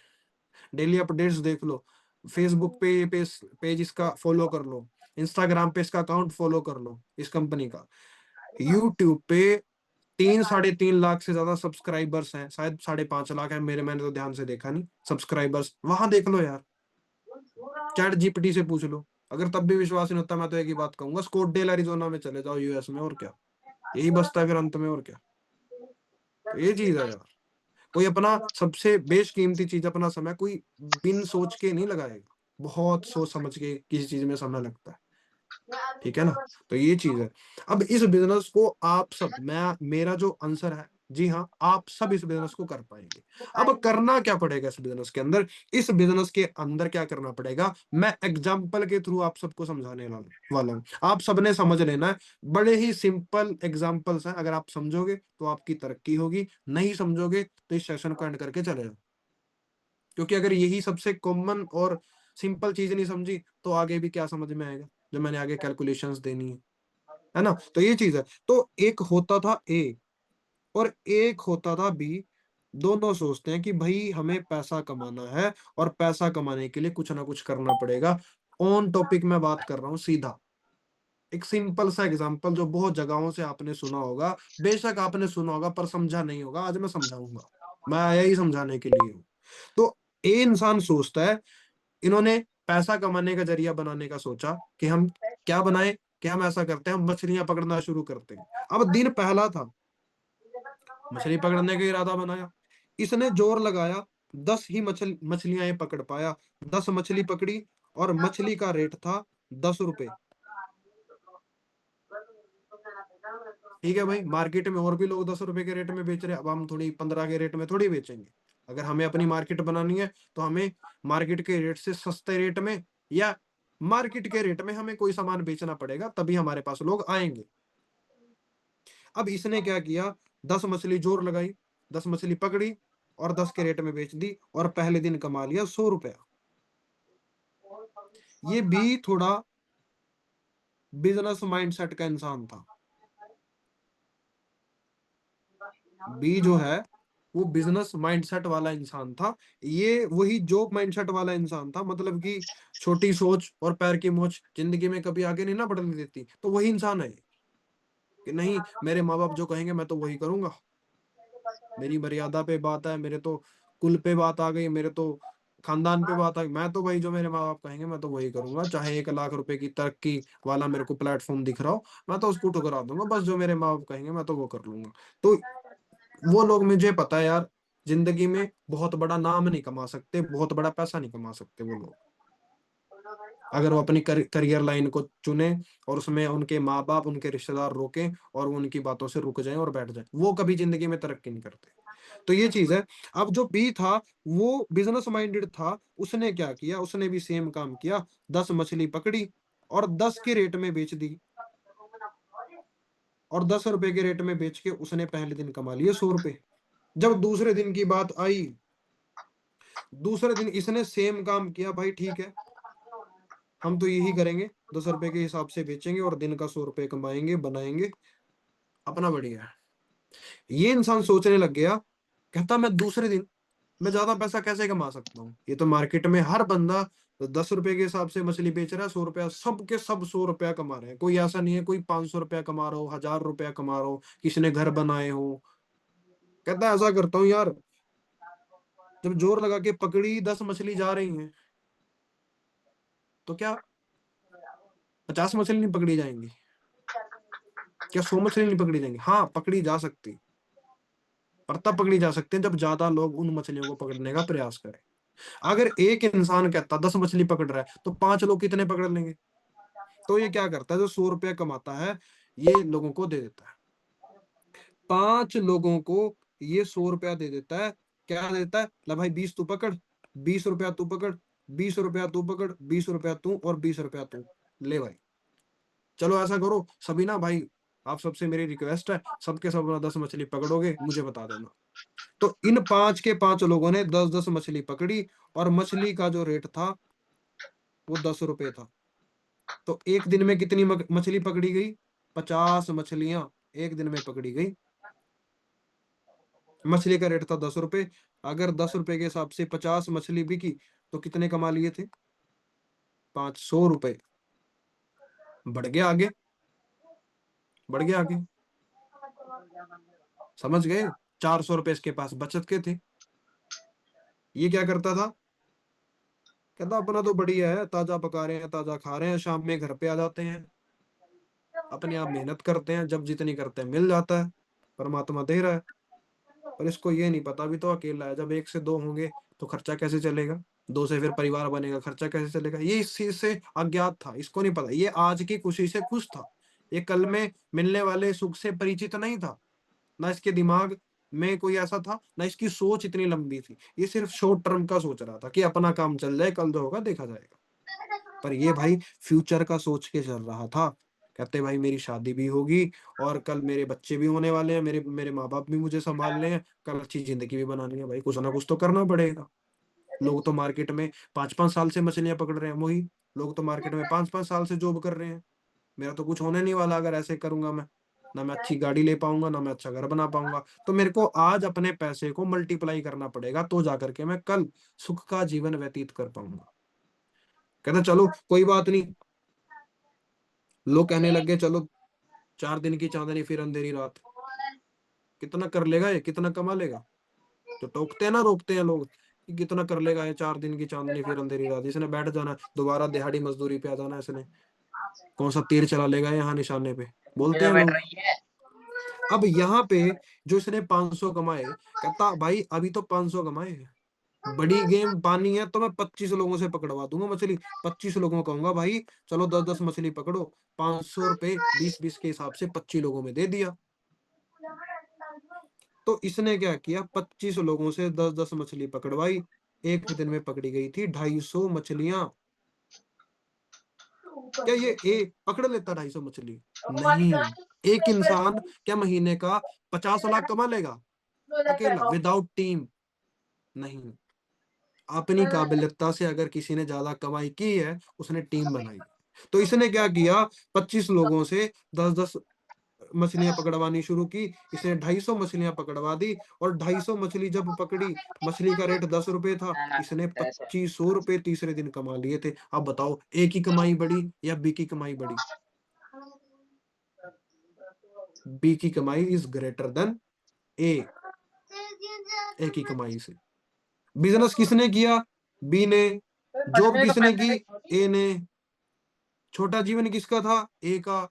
डेली अपडेट्स देख लो, फेसबुक पे पेज इसका फॉलो कर लो, इंस्टाग्राम पे इसका अकाउंट फॉलो कर लो इस कंपनी का, यूट्यूब पे 3 साढ़े 3 लाख से ज्यादा सब्सक्राइबर्स हैं, शायद 5.5 लाख है, मैंने तो ध्यान से देखा नहीं सब्सक्राइबर्स, वहां देख लो यार। चैट जीपीटी से पूछ लो। अगर तब भी विश्वास नहीं होता, मैं तो एक ही बात कहूंगा, स्कोटडेल एरिजोना में चले जाओ, यूएस में, और क्या, यही बसता है फिर अंत में, और क्या। तो ये चीज है यार, कोई अपना सबसे बेशकीमती चीज, अपना समय, कोई बिन सोच के नहीं लगाएगा, बहुत सोच समझ के किसी चीज में समय लगता है। ठीक है ना? तो ये चीज है। अब इस बिजनेस को आप सब, मैं, मेरा जो आंसर है, जी हाँ, आप सब इस बिजनेस को कर पाएंगे। अब करना क्या पड़ेगा इस बिजनेस के अंदर? इस बिजनेस के अंदर क्या करना पड़ेगा, मैं एग्जाम्पल के थ्रू आप सबको समझाने वाला हूँ, आप सबने समझ लेना है। बड़े ही सिंपल एग्जाम्पल्स हैं, अगर आप समझोगे तो आपकी तरक्की होगी, नहीं समझोगे तो इस सेशन को एंड करके चले जाओ। क्योंकि अगर यही सबसे कॉमन और सिंपल चीज नहीं समझी, तो आगे भी क्या समझ में आएगा, जो मैंने आगे कैलकुलेशंस देनी है ना? तो ये चीज है। तो एक होता था ए और एक होता था बी, दोनों सोचते हैं कि भाई हमें पैसा कमाना है और पैसा कमाने के लिए कुछ ना कुछ करना पड़ेगा। ऑन टॉपिक में बात कर रहा हूँ सीधा, एक सिंपल सा एग्जांपल जो बहुत जगहों से आपने सुना होगा, बेशक आपने सुना होगा पर समझा नहीं होगा, आज मैं समझाऊंगा, मैं आया ही समझाने के लिए हूँ। तो ए इंसान सोचता है, इन्होंने पैसा कमाने का जरिया बनाने का सोचा कि हम क्या बनाए, कि हम ऐसा करते हैं, हम मछलियां पकड़ना शुरू करते हैं। अब दिन पहला था, मछली पकड़ने का इरादा बनाया, इसने जोर लगाया, 10 ही मछलियां ये पकड़ पाया, 10 मछली पकड़ी और मछली का रेट था 10 रुपए। ठीक है भाई, मार्केट में और भी लोग 10 रुपए के रेट में बेच रहे हैं, अब हम थोड़ी 15 के रेट में थोड़ी बेचेंगे। अगर हमें अपनी मार्केट बनानी है तो हमें मार्केट के रेट से सस्ते रेट में या मार्केट के रेट में हमें कोई सामान बेचना पड़ेगा, तभी हमारे पास लोग आएंगे। अब इसने क्या किया, 10 मछली जोर लगाई, 10 मछली पकड़ी और 10 के रेट में बेच दी और पहले दिन कमा लिया 100 रुपया। ये भी थोड़ा बिजनेस माइंडसेट का इंसान था। बी जो है वो बिजनेस माइंडसेट वाला इंसान था। ये वही जॉब माइंडसेट वाला इंसान था, मतलब कि छोटी सोच और पैर की मोच जिंदगी में कभी आगे नहीं ना बढ़ने देती। तो वही इंसान है कि नहीं, मेरे माँ बाप जो कहेंगे मैं तो वही करूंगा, मेरी मर्यादा पे बात है, मेरे तो कुल पे बात आ गई, मेरे तो खानदान पे बात आ गई, मैं तो भाई जो मेरे माँ बाप कहेंगे मैं तो वही करूंगा, चाहे 1 लाख रुपए की तरक्की वाला मेरे को प्लेटफॉर्म दिख रहा हो, मैं तो उसको ठुकरा दूंगा, बस जो मेरे माँ बाप कहेंगे मैं तो वो कर लूंगा। तो वो लोग, मुझे पता है यार, जिंदगी में बहुत बड़ा नाम नहीं कमा सकते, बहुत बड़ा पैसा नहीं कमा सकते वो लोग, अगर वो अपनी करियर लाइन को चुने और उसमें उनके माँ बाप उनके रिश्तेदार रोकें और वो उनकी बातों से रुक जाएं और बैठ जाएं, वो कभी जिंदगी में तरक्की नहीं करते। तो ये चीज है। अब जो बी था वो बिजनेस माइंडेड था, उसने क्या किया, उसने भी सेम काम किया, 10 मछली पकड़ी और 10 के रेट में बेच दी और 10 रुपए के रेट में बेच के उसने पहले दिन कमा लिए 100 रुपए। जब दूसरे दिन की बात आई, दूसरे दिन इसने सेम काम किया, भाई ठीक है हम तो यही करेंगे, 10 रुपए के हिसाब से बेचेंगे और दिन का 100 रुपए कमाएंगे बनाएंगे, अपना बढ़िया है। ये इंसान सोचने लग गया, कहता मैं दूसरे दिन मैं ज्यादा पैसा कैसे कमा सकता हूँ, ये तो मार्केट में हर बंदा 10 रुपए के हिसाब से मछली बेच रहा है, 100 रुपया, सबके सब 100 रुपया कमा रहे हैं, कोई ऐसा नहीं है कोई 500 रुपया कमा रहा हो, 1000 रुपया कमा रहा हो, किसी ने घर बनाए हो। कहता ऐसा करता हूँ यार, जब जोर लगा के पकड़ी 10 मछली जा रही हैं, तो क्या 50 मछली नहीं पकड़ी जाएंगी, क्या 100 मछली नहीं पकड़ी जाएंगी? हाँ पकड़ी जा सकती, पर तब पकड़ी जा सकती है जब ज्यादा लोग उन मछलियों को पकड़ने का प्रयास करें। अगर एक इंसान कहता 10 मछली पकड़ रहा है तो 5 लोग कितने पकड़ लेंगे? तो ये क्या करता है, जो 100 रुपया कमाता है ये लोगों को दे देता है, 5 लोगों को ये 100 रुपया दे देता है। क्या देता है, ला भाई 20 तू पकड़, 20 रुपया तू पकड़, 20 रुपया तू पकड़, 20 रुपया तू और 20 रुपया तू, ले भाई। चलो ऐसा करो सभी ना भाई, आप सबसे मेरी रिक्वेस्ट है, सबके सब अपना 10 मछली पकड़ोगे मुझे बता देना। तो इन 5 के 5 लोगों ने 10-10 मछली पकड़ी और मछली का जो रेट था वो 10 रुपए था। तो एक दिन में कितनी मछली पकड़ी गई? 50 मछलियां एक दिन में पकड़ी गई। मछली का रेट था 10 रुपए, अगर 10 रुपए के हिसाब से 50 मछली बिकी तो कितने कमा लिए थे? 500 रुपए। बढ़ गया आगे, बढ़ गया आगे, समझ गए? 400 रुपए इसके पास बचत के थे। ये क्या करता था, कहता अपना तो बढ़िया है, ताजा पका रहे हैं ताजा खा रहे हैं, शाम में घर पे आ जाते हैं, अपने आप मेहनत करते हैं, जब जितनी करते हैं मिल जाता है, परमात्मा दे रहा है। पर इसको ये नहीं पता, अभी तो अकेला है, जब 1 से 2 होंगे तो खर्चा कैसे चलेगा, 2 से फिर परिवार बनेगा, खर्चा कैसे चलेगा, ये इस चीज से अज्ञात था, इसको नहीं पता। ये आज की खुशी से खुश था, ये कल में मिलने वाले सुख से परिचित नहीं था, ना इसके दिमाग में कोई ऐसा था, ना इसकी सोच इतनी लंबी थी, ये सिर्फ शॉर्ट टर्म का सोच रहा था कि अपना काम चल जाए, कल जो होगा देखा जाएगा। पर ये भाई फ्यूचर का सोच के चल रहा था, कहते भाई मेरी शादी भी होगी और कल मेरे बच्चे भी होने वाले हैं, मेरे मेरे माँ बाप भी मुझे संभालने हैं, कल अच्छी जिंदगी भी बनानी है, भाई कुछ ना कुछ तो करना पड़ेगा। लोग तो मार्केट में 5-5 साल से मछलियां पकड़ रहे हैं, वही लोग तो मार्केट में 5-5 साल से जॉब कर रहे हैं। मेरा तो कुछ होने नहीं वाला अगर ऐसे करूंगा मैं, ना मैं अच्छी गाड़ी ले पाऊंगा, ना मैं अच्छा घर बना पाऊंगा। तो मेरे को आज अपने पैसे को मल्टीप्लाई करना पड़ेगा, तो जाकर के मैं कल सुख का जीवन व्यतीत कर पाऊंगा। कहता चलो कोई बात नहीं, लोग कहने लग गए चलो 4 दिन की चांदनी फिर अंधेरी रात, कितना कर लेगा ये, कितना कमा लेगा? जो टोकते हैं ना, रोकते हैं लोग कि कितना कर लेगा ये, 4 दिन की चांदनी फिर अंधेरी रात, इसने बैठ जाना दोबारा दिहाड़ी मजदूरी पे आ जाना, इसने कौन सा तीर चला लेगा यहाँ निशाने पे, बोलते हैं किलोमीटर लोग। ही है। अब यहाँ पे जो इसने 500 कमाए, कहता भाई अभी तो 500 कमाए, बड़ी गेम पानी है तो मैं 25 लोगों से पकड़वा दूंगा मछली। 25 लोगों को कहूंगा भाई चलो 10-10 मछली पकड़ो, 500 रुपए 20-20 के हिसाब से 25 लोगों में दे दिया। तो इसने क्या किया, 25 लोगों से 10-10 मछली पकड़वाई। एक दिन में पकड़ी गई थी 250 मछलियां। क्या ये पकड़ लेता 250 मछली? नहीं। एक इंसान क्या महीने का 50 लाख कमा लेगा अकेला विदाउट टीम? नहीं। अपनी काबिलियता से अगर किसी ने ज्यादा कमाई की है, उसने टीम बनाई। तो इसने क्या किया, 25 लोगों से 10-10 मछलियां पकड़वानी शुरू की। इसने 250 मछलियां पकड़वा दी, और 250 मछली जब पकड़ी, मछली का रेट 10 रुपए था, ना ना इसने ऐसे 2500 रुपए तीसरे दिन कमा लिए थे। अब बताओ ए की कमाई बढ़ी या बी की कमाई बढ़ी? बी की कमाई इज ग्रेटर देन ए, ए की कमाई से। बिजनेस किसने किया? बी ने। जॉब पढ़ने का किसने की? पैसा ए ने। छोटा जीवन किसका था? ए का।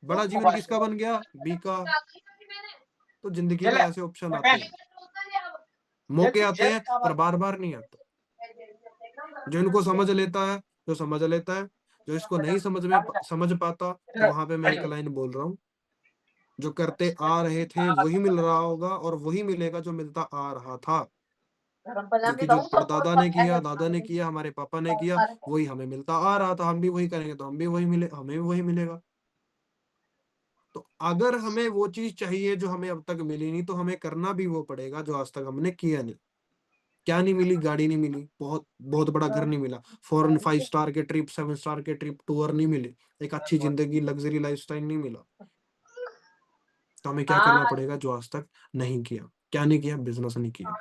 बड़ा जीवन किसका बन गया? बी का। तो जिंदगी में ऐसे ऑप्शन आते हैं, मौके आते हैं, पर बार बार नहीं आते। जो इनको समझ लेता है, जो समझ लेता है, जो इसको नहीं समझ पाता, तो वहां पे मैं एक लाइन बोल रहा हूँ, जो करते आ रहे थे वही मिल रहा होगा, और वही मिलेगा जो मिलता आ रहा था। क्योंकि जो परदादा ने किया, दादा ने किया, हमारे पापा ने किया, वही हमें मिलता आ रहा था। हम भी वही करेंगे तो हमें भी वही मिलेगा। तो अगर हमें वो चीज चाहिए जो हमें अब तक मिली नहीं, तो हमें करना भी वो पड़ेगा जो आज तक हमने किया नहीं। क्या नहीं मिली? गाड़ी नहीं मिली, बहुत बहुत बड़ा घर नहीं मिला, फॉरेन 5 स्टार के ट्रिप, 7 स्टार के ट्रिप टूर नहीं मिले, एक अच्छी जिंदगी, लग्जरी लाइफस्टाइल नहीं मिला। तो हमें क्या करना पड़ेगा जो आज तक नहीं किया? क्या नहीं किया? बिजनेस नहीं किया।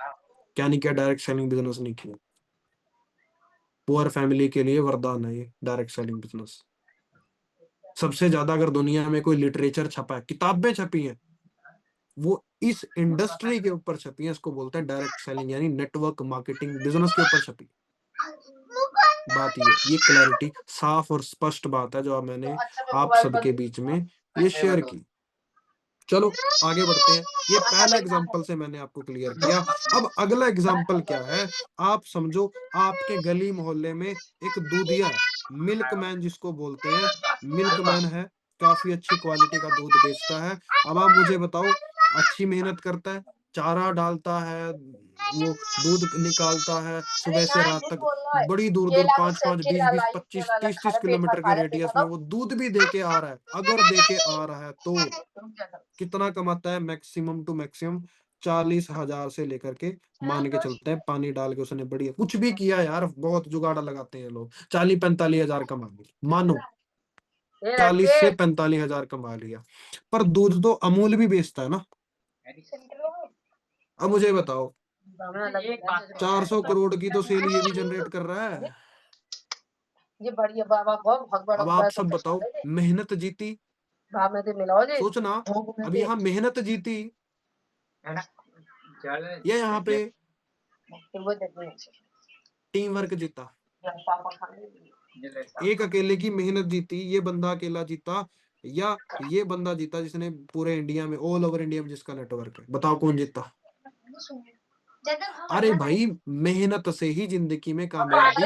क्या नहीं किया? डायरेक्ट सेलिंग बिजनेस नहीं किया। पुअर फैमिली के लिए वरदान है ये डायरेक्ट सेलिंग बिजनेस। सबसे ज्यादा अगर दुनिया में कोई लिटरेचर छपा है, किताबें छपी हैं, वो इस इंडस्ट्री के ऊपर छपी है। इसको बोलते हैं डायरेक्ट सेलिंग, यानी नेटवर्क मार्केटिंग बिजनेस के ऊपर छपी। बात ये क्लैरिटी, साफ और स्पष्ट बात है जो अब मैंने आप सबके बीच में ये शेयर की। चलो आगे बढ़ते हैं। ये पहला एग्जांपल से मैंने आपको क्लियर किया। अब अगला एग्जांपल क्या है, आप समझो। आपके गली मोहल्ले में एक दूधिया है, मिल्कमैन जिसको बोलते हैं, मिल्कमैन है, काफी अच्छी क्वालिटी का दूध बेचता है। अब आप मुझे बताओ, अच्छी मेहनत करता है, चारा डालता है, वो दूध निकालता है सुबह से रात तक, बड़ी दूर दूर, 5-5, 20-20, 25-30-30 किलोमीटर के रेडियस में वो दूध भी दे के आ रहा है। अगर दे के आ रहा है तो कितना कमाता है? मैक्सिमम टू मैक्सिमम 40,000 से लेकर के, मान के चलते हैं, पानी डाल के उसने बढ़िया कुछ भी किया यार, बहुत जुगाड़ लगाते हैं लोग, 40-45 हजार कमा लिया, मानो 40 से 45 हजार कमा लिया। पर दूध तो अमूल भी बेचता है ना। अब मुझे बताओ, 400 करोड़ की तो सेल ये भी जनरेट कर रहा है। ये बढ़िया बाबा बहुत बड़ा अब आप तो सब बताओ, मेहनत जीती, भाव में तो मिलाओ जी सोचना। अब यहाँ मेहनत जीती या यहाँ पे वो देखो टीम वर्क जीता? पापा खाने एक अकेले की मेहनत जीती, ये बंदा अकेला जीता, या ये बंदा जीता जिसने पूरे इंडिया में, ऑल ओवर इंडिया में जिसका नेटवर्क है? बताओ कौन जीता? अरे भाई, मेहनत से ही जिंदगी में कामयाबी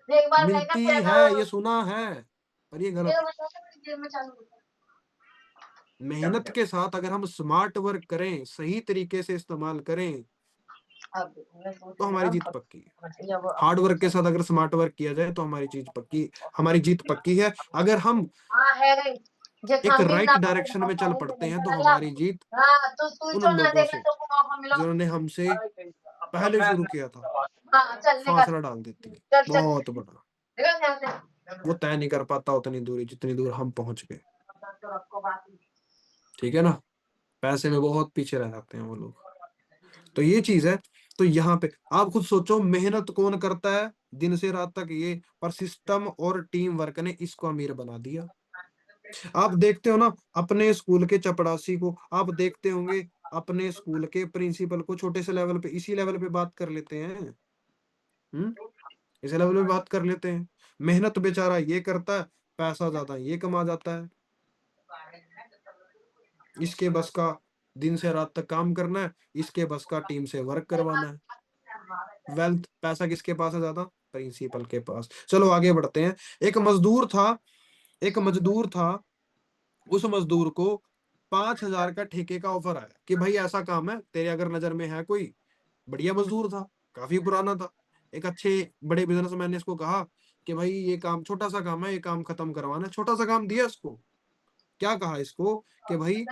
एक बार कहेगा मिलती है, ये सुना है, पर ये गलत है। जेब में चालू मेहनत के साथ अगर हम स्मार्ट वर्क करें, सही तरीके से इस्तेमाल करें, तो हमारी जीत पक्की है। हार्ड वर्क के साथ अगर स्मार्ट वर्क किया जाए तो हमारी जीत पक्की है। अगर हम हाँ है जे एक संगीन राइट ना डायरेक्शन में चल पड़ते हैं, तो पाए हमारी जीत हाँ तो तू उन तो ना लोगों देखा से तो मौका मिला जिन्होंने हमसे पहले शुरू किया था, हाँ चलने का फासला डाल देती है चल चल बहुत बड़ा। देखा ध्यान से वो तय नहीं कर पाता उतनी दूरी जितनी दूर हम पहुंच गए। तो आपको बात ठीक है ना? पैसे में बहुत पीछे रह जाते हैं वो लोग। तो ये चीज है। तो यहाँ पे आप खुद सोचो, मेहनत कौन करता है दिन से रात तक? ये पर सिस्टम और टीम वर्क ने इसको अमीर बना दिया। आप देखते हो ना, अपने स्कूल के चपड़ासी को, आप देखते होंगे अपने स्कूल के प्रिंसिपल को, छोटे से लेवल पे, इसी लेवल पे बात कर लेते हैं। इसी लेवल पे बात कर लेते हैं। मेहनत बेचारा ये करता है, पैसा ज्यादा ये कमा जाता है। इसके बस का दिन से रात तक काम करना है, इसके बस का टीम से वर्क करवाना है। वेल्थ, पैसा किसके पास है ज्यादा? प्रिंसिपल के पास। चलो आगे बढ़ते हैं। एक मजदूर था, एक मजदूर था, उस मजदूर को 5,000 का ठेके का ऑफर आया कि भाई ऐसा काम है, तेरे अगर नजर में है कोई। बढ़िया मजदूर था, काफी पुराना था, एक अच्छे बड़े बिजनेसमैन ने इसको कहा कि भाई ये काम छोटा सा काम है, ये काम खत्म करवाना है। छोटा सा काम दिया इसको। क्या कहा इसको कि भाई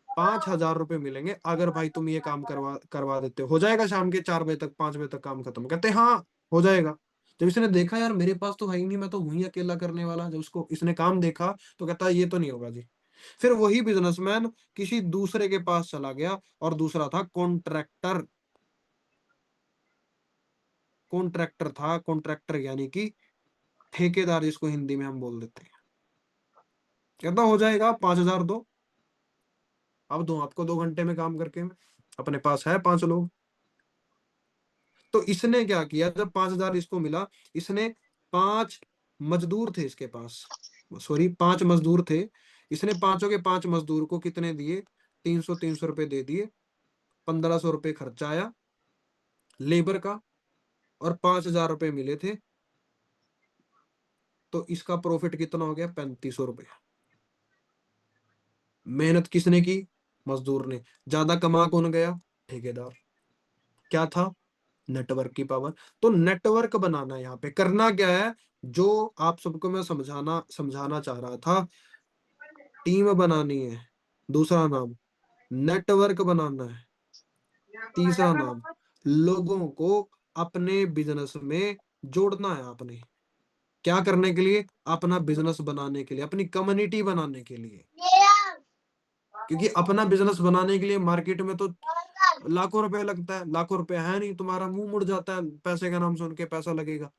5,000 रुपये मिलेंगे अगर भाई तुम ये काम करवा करवा देते हो जाएगा शाम के 4 बजे तक, 5 बजे तक काम खत्म। कहते हैं हाँ हो जाएगा। जब इसने देखा यार मेरे पास तो है ही नहीं, मैं तो हूं ही अकेला करने वाला, जब उसको इसने काम देखा तो कहता है ये तो नहीं होगा जी। फिर वही बिजनेसमैन किसी दूसरे के पास चला गया, और दूसरा था कॉन्ट्रैक्टर। कॉन्ट्रैक्टर था, कॉन्ट्रैक्टर यानी कि ठेकेदार जिसको हिंदी में हम बोल देते हैं। कहता हो जाएगा, 5,000 दो। अब दो आपको 2 घंटे में काम करके, में अपने पास है 5 लोग। तो इसने क्या किया, जब 5,000 इसको मिला, इसने 5 मजदूर थे इसके पास, सॉरी 5 मजदूर थे। इसने पांचों के 5 मजदूर को कितने दिए? 300 रुपए दे दिए। 1,500 रुपये खर्चा आया लेबर का, और 5,000 रुपये मिले थे। तो इसका प्रॉफिट कितना हो गया? 3,500 रुपये। मेहनत किसने की? मजदूर ने। ज्यादा कमा कौन गया? ठेकेदार। क्या था? नेटवर्क की पावर। तो नेटवर्क बनाना, यहाँ पे करना क्या है, जो आप सबको मैं समझाना समझाना चाह रहा था, टीम बनानी है, दूसरा नाम नेटवर्क बनाना है, तीसरा नाम लोगों को अपने बिजनेस में जोड़ना है आपने। क्या करने के लिए? अपना बिजनेस बनाने के लिए, अपनी कम्युनिटी बनाने के लिए। क्योंकि अपना बिजनेस बनाने के लिए मार्केट में तो लाखों रुपए लगता है, लाखों रुपए है नहीं, तुम्हारा मुंह मुड़ जाता है पैसे का नाम सुन के, पैसा लगेगा।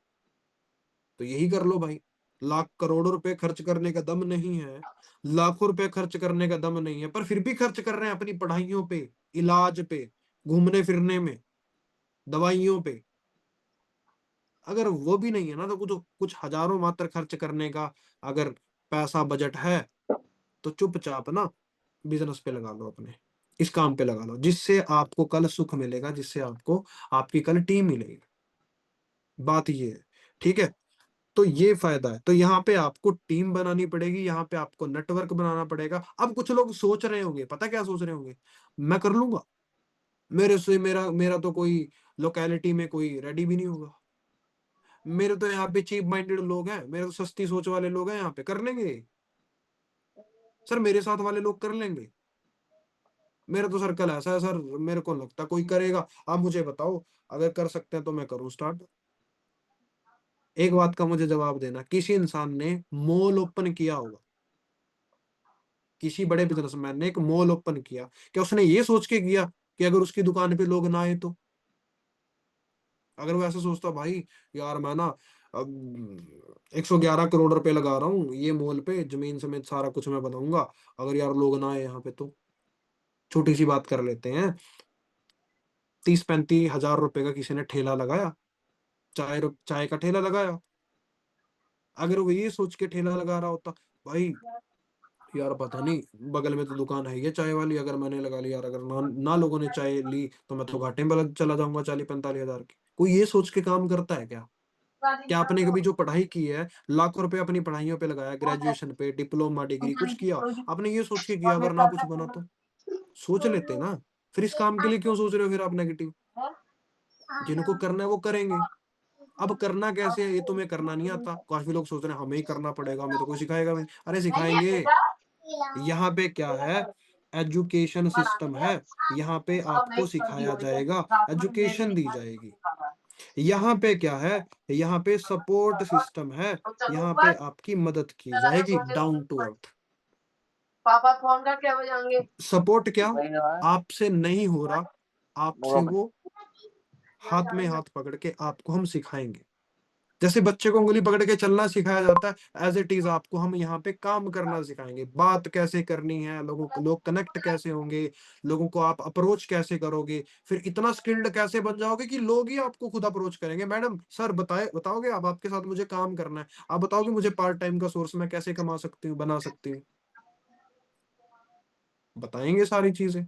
तो यही कर लो भाई। लाख करोड़ों रुपए खर्च करने का दम नहीं है, लाखों रुपए खर्च करने का दम नहीं है, पर फिर भी खर्च कर रहे हैं अपनी पढ़ाइयों पे, इलाज पे, घूमने फिरने में, दवाइयों पे। अगर वो भी नहीं है ना, तो कुछ हजारों मात्र खर्च करने का अगर पैसा बजट है, तो चुपचाप ना बिजनेस पे लगा लो अपने, इस काम पे लगा लो, जिससे आपको कल सुख मिलेगा, जिससे आपको आपकी कल टीम मिलेगी। बात ये है, ठीक है। तो ये फायदा है। तो यहाँ पे आपको टीम बनानी पड़ेगी, यहाँ पे आपको नेटवर्क बनाना पड़ेगा। अब कुछ लोग सोच रहे होंगे, पता क्या सोच रहे होंगे? मैं कर लूंगा, मेरे से मेरा मेरा तो कोई लोकेलिटी में कोई रेडी भी नहीं होगा, मेरे तो यहाँ पे चीप माइंडेड लोग हैं, मेरे तो सस्ती सोच वाले लोग हैं, यहाँ पे कर लेंगे सर, मेरे साथ वाले लोग कर लेंगे, मेरा तो सर्कल ऐसा है सर, मेरे को नहीं लगता कोई करेगा। आप मुझे बताओ, अगर कर सकते हैं तो मैं करूँ स्टार्ट। एक बात का मुझे जवाब देना, किसी इंसान ने मॉल ओपन किया होगा, किसी बड़े बिजनेसमैन ने एक मॉल ओपन किया, क्या उसने ये सोच के किया कि अगर उसकी दुकान पे लोग ना आए तो? अगर वो ऐसा सोचता भाई, यार मैं ना अब 111 करोड़ रुपए लगा रहा हूँ ये मॉल पे, जमीन समेत सारा कुछ मैं बनाऊंगा, अगर यार लोग ना आए यहाँ पे तो? छोटी सी बात कर लेते हैं, 30-35 हजार रुपए का किसी ने ठेला लगाया, चाय का ठेला लगाया। अगर वो ये सोच के ठेला लगा रहा होता, भाई यार पता नहीं बगल में तो दुकान है ये चाय वाली, अगर मैंने लगा ली यार, अगर ना लोगों ने चाय ली तो मैं तो घाटे में चला जाऊंगा 40-45 हजार की। कोई ये सोच के काम करता है क्या? क्या आपने कभी जो पढ़ाई की है, लाखों रुपए अपनी पढ़ाइयों पे लगाया, ग्रेजुएशन पे, डिप्लोमा डिग्री कुछ किया, आपने ये सोच के किया अगर ना कुछ बना तो? सोच लेते ना। फिर इस काम के लिए क्यों सोच रहे हो फिर आप नेगेटिव? जिनको करना है वो करेंगे। अब करना कैसे है ये तुम्हें करना नहीं आता, काफी लोग सोच रहे हैं हमें ही करना पड़ेगा, हमें तो कोई सिखाएगा भी नहीं। अरे सिखाएंगे। यहाँ पे क्या है? एजुकेशन सिस्टम है, यहाँ पे आपको सिखाया जाएगा, एजुकेशन दी जाएगी। यहाँ पे क्या है? यहाँ पे सपोर्ट सिस्टम है, यहाँ पे आपकी मदद की जाएगी डाउन टू अर्थ। पापा फोन करके बजाएंगे। सपोर्ट क्या? आपसे नहीं हो रहा, आपसे वो हाथ में हाथ पकड़ के आपको हम सिखाएंगे। जैसे बच्चे को उंगली पकड़ के चलना सिखाया जाता है, एज इट इज आपको हम यहाँ पे काम करना सिखाएंगे, बात कैसे करनी है, लोग कनेक्ट कैसे होंगे, लोगों को आप अप्रोच कैसे करोगे, फिर इतना स्किल्ड कैसे बन जाओगे कि लोग ही आपको खुद अप्रोच करेंगे। मैडम सर बताओगे आप, आपके साथ मुझे काम करना है, आप बताओगे मुझे पार्ट टाइम का सोर्स मैं कैसे कमा सकती हूँ, बना सकती हूँ। बताएंगे सारी चीजें।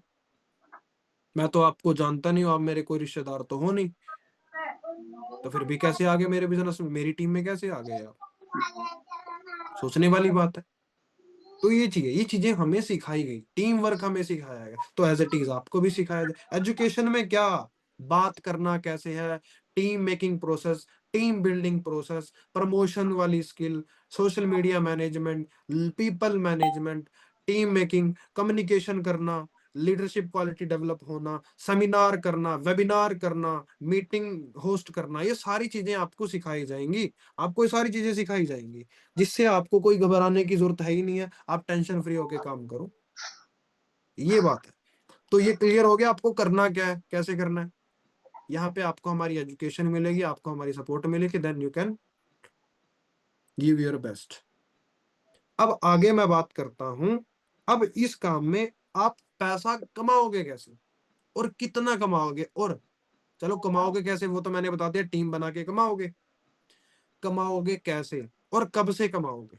मैं तो आपको जानता नहीं हूँ, आप मेरे कोई रिश्तेदार तो हो नहीं, तो फिर भी कैसे आ गए मेरे बिजनेस में, मेरी टीम में कैसे आ गए आप? सोचने वाली बात है। तो ये चीजें हमें सिखाई गई, टीम वर्क हमें सिखाया गया, तो एज इट इज आपको भी सिखाया जाए। एजुकेशन में क्या बात करना कैसे है, team making process, team building process, promotion वाली skill, social media management, people management, team making, communication करना, लीडरशिप क्वालिटी डेवलप होना, सेमिनार करना, वेबिनार करना, मीटिंग होस्ट करना, ये सारी चीजें आपको सिखाई जाएंगी। आपको ये सारी चीजें सिखाई जाएंगी, जिससे आपको कोई घबराने की जरूरत है ही नहीं है, आप टेंशन फ्री होके काम करो। ये बात है। तो ये क्लियर हो गया आपको करना क्या है, कैसे करना है। यहाँ पे आपको हमारी एजुकेशन मिलेगी, आपको हमारी सपोर्ट मिलेगी, then you can give your best. अब आगे मैं बात करता हूं, अब इस काम में आप पैसा कमाओगे कैसे और कितना कमाओगे, और चलो कमाओगे कैसे वो तो मैंने बता दिया, टीम बना के कमाओगे। कमाओगे कैसे और कब से कमाओगे,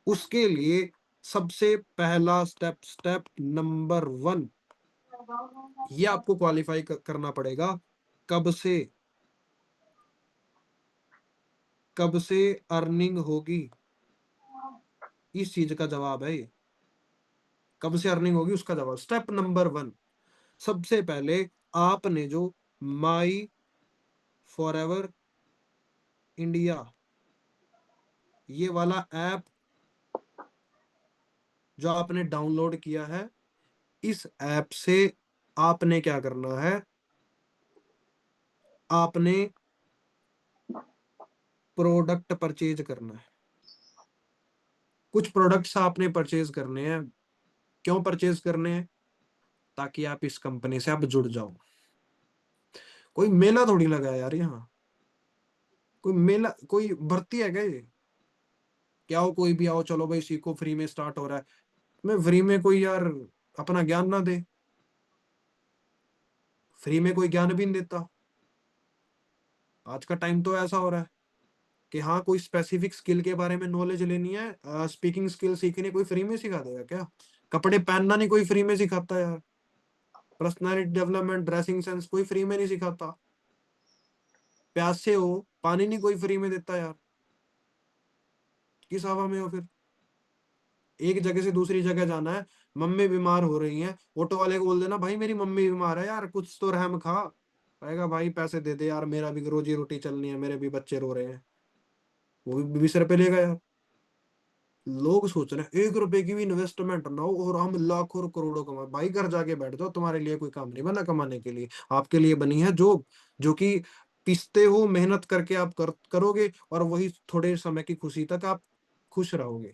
उसके लिए सबसे पहला स्टेप, स्टेप नंबर 1, ये आपको क्वालिफाई करना पड़ेगा। कब से, कब से अर्निंग होगी, इस चीज का जवाब है ये। कब से अर्निंग होगी उसका जवाब, स्टेप नंबर 1, सबसे पहले आपने जो माई फॉरएवर इंडिया ये वाला ऐप जो आपने डाउनलोड किया है, इस ऐप से आपने क्या करना है, आपने प्रोडक्ट परचेज करना है। कुछ प्रोडक्ट्स आपने परचेज करने हैं। क्यों परचेज करने हैं? ताकि आप इस कंपनी से आप जुड़ जाओ। कोई मेला थोड़ी लगा है यार यहाँ, कोई मेला, कोई भर्ती है क्या ये? क्या हो, कोई भी आओ चलो भाई सीखो, फ्री में स्टार्ट हो रहा है। मैं फ्री में कोई यार अपना ज्ञान ना दे, फ्री में कोई ज्ञान भी नहीं देता। आज का टाइम तो ऐसा हो रहा है कि हाँ कोई स्पेसिफिक स्किल के बारे में नॉलेज लेनी है, स्पीकिंग स्किल सीखनी है, कोई फ्री में सिखा देगा क्या? कपड़े पहनना नहीं कोई फ्री में सिखाता यार, पर्सनालिटी डेवलपमेंट, ड्रेसिंग सेंस कोई फ्री में नहीं सिखाता। प्यासे हो, पानी नहीं कोई फ्री में देता यार। किस हवा में हो फिर? एक जगह से दूसरी जगह जाना है, मम्मी बीमार हो रही हैं, ऑटो वाले को बोल देना भाई मेरी मम्मी बीमार है यार, कुछ तो रहम खा। कहेगा भाई पैसे दे दे यार, मेरा भी रोजी रोटी चलनी है, मेरे भी बच्चे रो रहे हैं। वो भी 20 रुपए लेगा यार। लोग सोच रहे हैं 1 रुपए की भी इन्वेस्टमेंट ना हो और हम लाखों और करोड़ों कमा। भाई घर जाके बैठ जाओ, तुम्हारे लिए कोई काम नहीं बना कमाने के लिए, आपके लिए बनी है जॉब, जो कि पिसते हो मेहनत करके आप करोगे, और वही थोड़े समय की खुशी तक आप खुश रहोगे।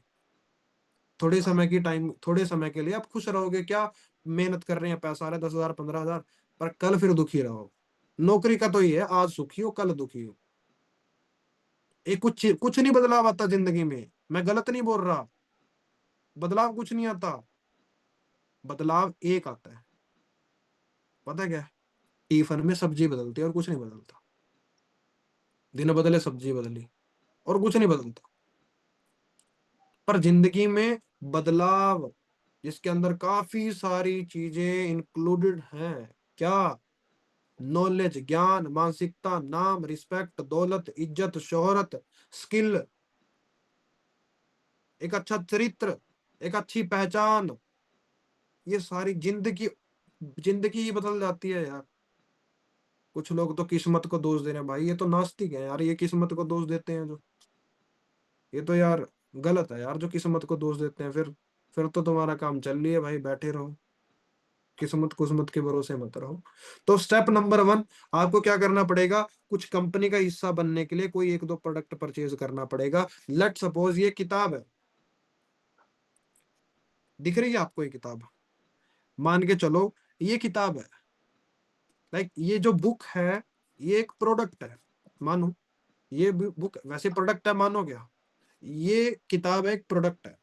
थोड़े समय की टाइम, थोड़े समय के लिए आप खुश रहोगे, क्या मेहनत कर रहे हैं, पैसा आ रहा है 10,000 15,000, पर कल फिर दुखी रहो। नौकरी का तो ये है, आज सुखी हो कल दुखी हो। ये कुछ कुछ नहीं बदलाव आता जिंदगी में, मैं गलत नहीं बोल रहा, बदलाव कुछ नहीं आता। बदलाव एक आता है, पता है क्या? टिफिन में सब्जी बदलती है और कुछ नहीं बदलता। दिन बदले सब्जी बदली और कुछ नहीं बदलता। पर जिंदगी में बदलाव, जिसके अंदर काफी सारी चीजें इंक्लूडेड हैं, क्या? नॉलेज, ज्ञान, मानसिकता, नाम, रिस्पेक्ट, दौलत, इज्जत, शोहरत, स्किल, एक अच्छा चरित्र, एक अच्छी पहचान, ये सारी जिंदगी, जिंदगी ही बदल जाती है यार। कुछ लोग तो किस्मत को दोष दे रहे हैं, भाई ये तो नास्तिक है यार, ये किस्मत को दोष देते हैं जो, ये तो यार गलत है यार जो किस्मत को दोष देते हैं। फिर तो तुम्हारा काम चल रही है भाई, बैठे रहो, किस्मत कुस्मत के भरोसे मत रहो। तो स्टेप नंबर 1, आपको क्या करना पड़ेगा, कुछ कंपनी का हिस्सा बनने के लिए कोई एक दो प्रोडक्ट परचेज करना पड़ेगा। लेट सपोज ये किताब है, दिख रही है आपको ये किताब, मान के चलो ये किताब है, लाइक ये जो बुक है ये एक प्रोडक्ट है, मानो ये बुक वैसे प्रोडक्ट है, मानो क्या? ये किताब एक प्रोडक्ट है।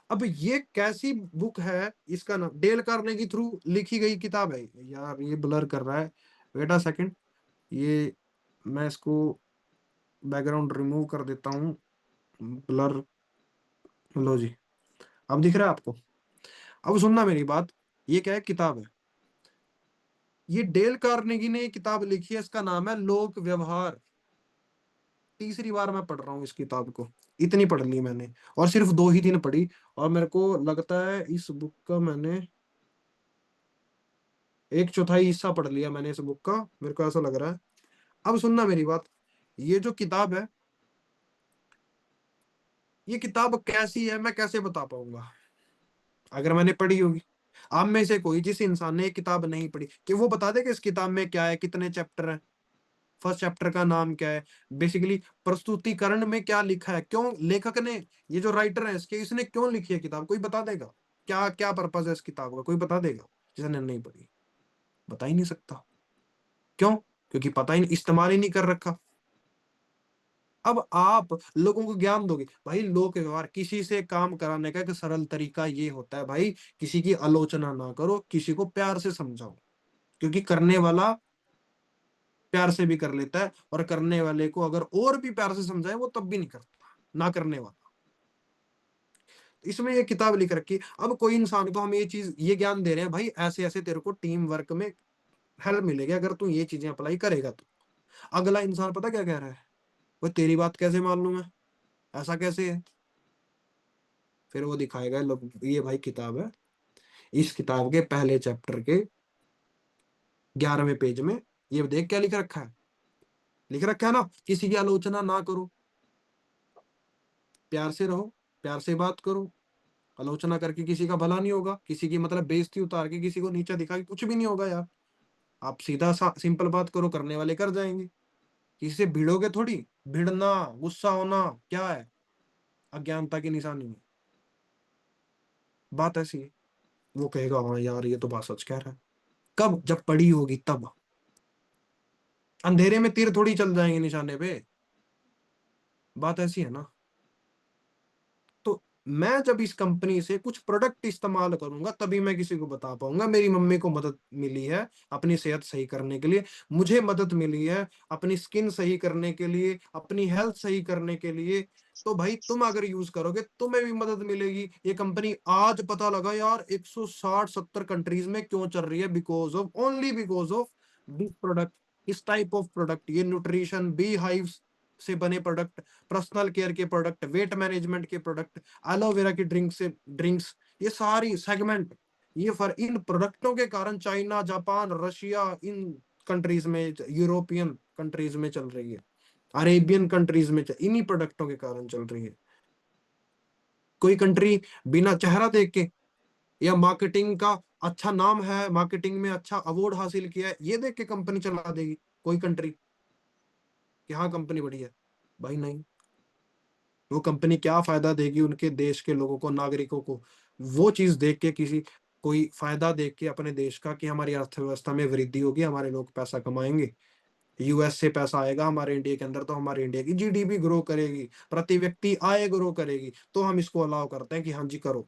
अब ये कैसी बुक है, इसका नाम डेल कार्नेगी के थ्रू लिखी गई किताब है। यार ये ब्लर कर रहा है, वेट अ सेकंड, ये मैं इसको बैकग्राउंड रिमूव कर देता हूँ, ब्लर। लो जी, अब दिख रहा है आपको? अब सुनना मेरी बात, ये क्या है, किताब है। ये डेल कार्नेगी ने ये किताब लिखी है, इसका नाम है लोक व्यवहार। तीसरी बार मैं पढ़ रहा हूँ इस किताब को, इतनी पढ़ ली मैंने, और सिर्फ 2 ही दिन पढ़ी। और मेरे को लगता है इस बुक का मैंने 1/4 हिस्सा पढ़ लिया मैंने इस बुक का, मेरे को ऐसा लग रहा है। अब सुनना मेरी बात, ये जो किताब है, ये किताब कैसी है मैं कैसे बता पाऊंगा अगर मैंने पढ़ी होगी। आप में से कोई जिस इंसान ने ये किताब नहीं पढ़ी, कि वो बता दे कि इस किताब में क्या है, कितने चैप्टर है, फर्स्ट चैप्टर का नाम क्या है, बेसिकली प्रस्तुतिकरण में क्या लिखा है, क्यों लेखक ने, ये जो राइटर है इसके, इसने क्यों लिखी है किताब, कोई बता देगा? क्या क्या पर्पज है इस किताब का, कोई बता देगा जिसने नहीं पढ़ी? बता ही नहीं सकता। क्यों? क्योंकि पता ही नहीं, इस्तेमाल ही नहीं कर रखा। अब आप लोगों को ज्ञान दोगे भाई, लोक व्यवहार, किसी से काम कराने का एक सरल तरीका ये होता है भाई, किसी की आलोचना ना करो, किसी को प्यार से समझाओ। क्योंकि करने वाला प्यार से भी कर लेता है, और करने वाले को अगर और भी प्यार से समझाए वो तब भी नहीं करता, ना करने वाला। इसमें ये किताब लिख रखी है। अब कोई इंसान को हम ये चीज, ये ज्ञान दे रहे हैं भाई, ऐसे ऐसे तेरे को टीम वर्क में हेल्प मिलेगी अगर तू ये चीजें अप्लाई करेगा तो। अगला इंसान पता क्या कह रहा है, वो तेरी बात कैसे मान लूं मैं, ऐसा कैसे है? फिर वो दिखाएगा, लोग ये भाई किताब है, इस किताब के पहले चैप्टर के 11वें पेज में ये देख क्या लिख रखा है, लिख रखा है ना, किसी की आलोचना ना करो, प्यार से रहो, प्यार से बात करो। आलोचना करके किसी का भला नहीं होगा, किसी की मतलब बेइज्जती उतार के किसी को नीचा दिखा के कुछ भी नहीं होगा यार। आप सीधा सा सिंपल बात करो, करने वाले कर जाएंगे। किसी से भिड़ोगे थोड़ी, भिड़ना, गुस्सा होना क्या है, अज्ञानता की निशानी है। बात ऐसी है। वो कहेगा हाँ यार ये तो बात सच कह रहा है, कब? जब पड़ी होगी तब। अंधेरे में तीर थोड़ी चल जाएंगे निशाने पे। बात ऐसी है ना। तो मैं जब इस कंपनी से कुछ प्रोडक्ट इस्तेमाल करूंगा तभी मैं किसी को बता पाऊंगा। मेरी मम्मी को मदद मिली है अपनी सेहत सही करने के लिए, मुझे मदद मिली है अपनी स्किन सही करने के लिए, अपनी हेल्थ सही करने के लिए। तो भाई तुम अगर यूज करोगे तुम्हें भी मदद मिलेगी। ये कंपनी आज पता लगा यार 160-70 कंट्रीज में क्यों चल रही है, because of, only because of this product, इस टाइप ऑफ प्रोडक्ट, ये न्यूट्रिशन, बी हाइव्स से बने प्रोडक्ट, पर्सनल केयर के प्रोडक्ट, वेट मैनेजमेंट के प्रोडक्ट, एलोवेरा की ड्रिंक्स, ये सारी सेगमेंट, ये फर इन प्रोडक्टों के कारण चाइना, जापान, रशिया, इन कंट्रीज में, यूरोपियन कंट्रीज में चल रही है, अरेबियन कंट्रीज में इन्हीं प्रोडक्टों के कारण चल रही है। कोई कंट्री बिना चेहरा देख के, या मार्केटिंग का अच्छा नाम है, मार्केटिंग में अच्छा अवार्ड हासिल किया है, ये देख के कंपनी चला देगी कोई कंट्री कि हाँ कंपनी बढ़िया है? भाई नहीं। वो कंपनी क्या फायदा देगी उनके देश के लोगों को, नागरिकों को? वो चीज देख के, किसी कोई फायदा देख के अपने देश का, कि हमारी अर्थव्यवस्था में वृद्धि होगी, हमारे लोग पैसा कमाएंगे, यूएस से पैसा आएगा हमारे इंडिया के अंदर, तो हमारे इंडिया की जीडीपी ग्रो करेगी, प्रति व्यक्ति आय ग्रो करेगी, तो हम इसको अलाउ करते हैं कि हाँ जी करो,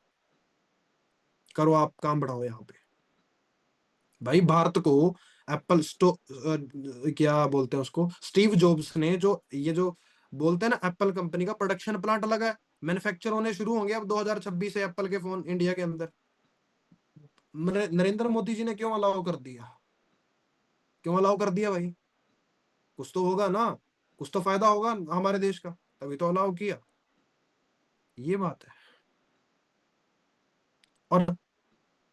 करो आप काम बढ़ाओ यहाँ पे। भाई भारत को एप्पल स्टो क्या बोलते हैं उसको, स्टीव जॉब्स ने जो ये जो बोलते हैं ना, एप्पल कंपनी का प्रोडक्शन प्लांट लगा है, मैन्युफैक्चर होने शुरू होंगे अब 2026 से एप्पल के फोन इंडिया के अंदर। नरेंद्र मोदी जी ने क्यों अलाउ कर दिया? क्यों अलाउ कर दिया भाई? कुछ तो होगा ना, कुछ तो फायदा होगा हमारे देश का, तभी तो अलाउ किया। ये बात है। और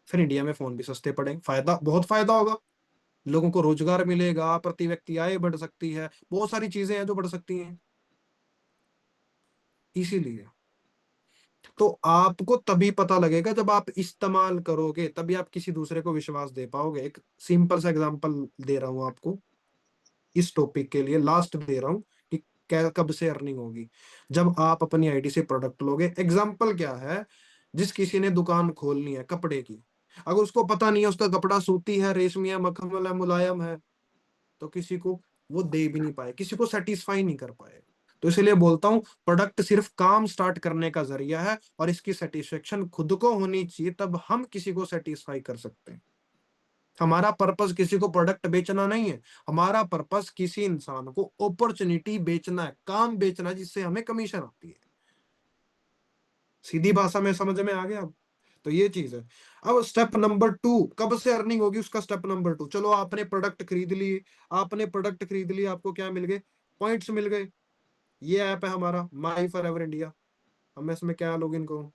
फिर इंडिया में फोन भी सस्ते पड़ेंगे, फायदा, बहुत फायदा होगा, लोगों को रोजगार मिलेगा, प्रति व्यक्ति आय बढ़ सकती है, बहुत सारी चीजें हैं जो बढ़ सकती हैं। इसीलिए तो आपको तभी पता लगेगा जब आप इस्तेमाल करोगे, तभी आप किसी दूसरे को विश्वास दे पाओगे। एक सिंपल सा एग्जांपल दे रहा हूं आपको, इस टॉपिक के लिए लास्ट दे रहा हूं कि कब से अर्निंग होगी। जब आप अपनी आईडी से प्रोडक्ट लोगे, एग्जांपल क्या है, जिस किसी ने दुकान खोलनी है कपड़े की, अगर उसको पता नहीं है उसका कपड़ा सूती है, रेशमी है, मखमल है, मुलायम है, तो किसी को वो दे भी नहीं पाए, किसी को सेटिस्फाई नहीं कर पाए। तो इसलिए बोलता हूं, प्रोडक्ट सिर्फ काम स्टार्ट करने का जरिया है, और इसकी सेटिस्फेक्शन खुद को होनी चाहिए, तब हम किसी को सेटिस्फाई कर सकते हैं। हमारा पर्पस किसी को प्रोडक्ट बेचना नहीं है, हमारा पर्पस किसी इंसान को अपॉर्चुनिटी बेचना है, काम बेचना है, जिससे हमें कमीशन आती है। सीधी भाषा में समझ में आ गया अब? तो ये चीज है। अब स्टेप नंबर 2, कब से अर्निंग होगी उसका स्टेप नंबर 2। चलो आपने प्रोडक्ट खरीद ली, आपको क्या मिल गए, पॉइंट्स मिल गए। ये ऐप है हमारा माई फॉर एवर इंडिया। अब मैं इसमें क्या लॉगिन करूं,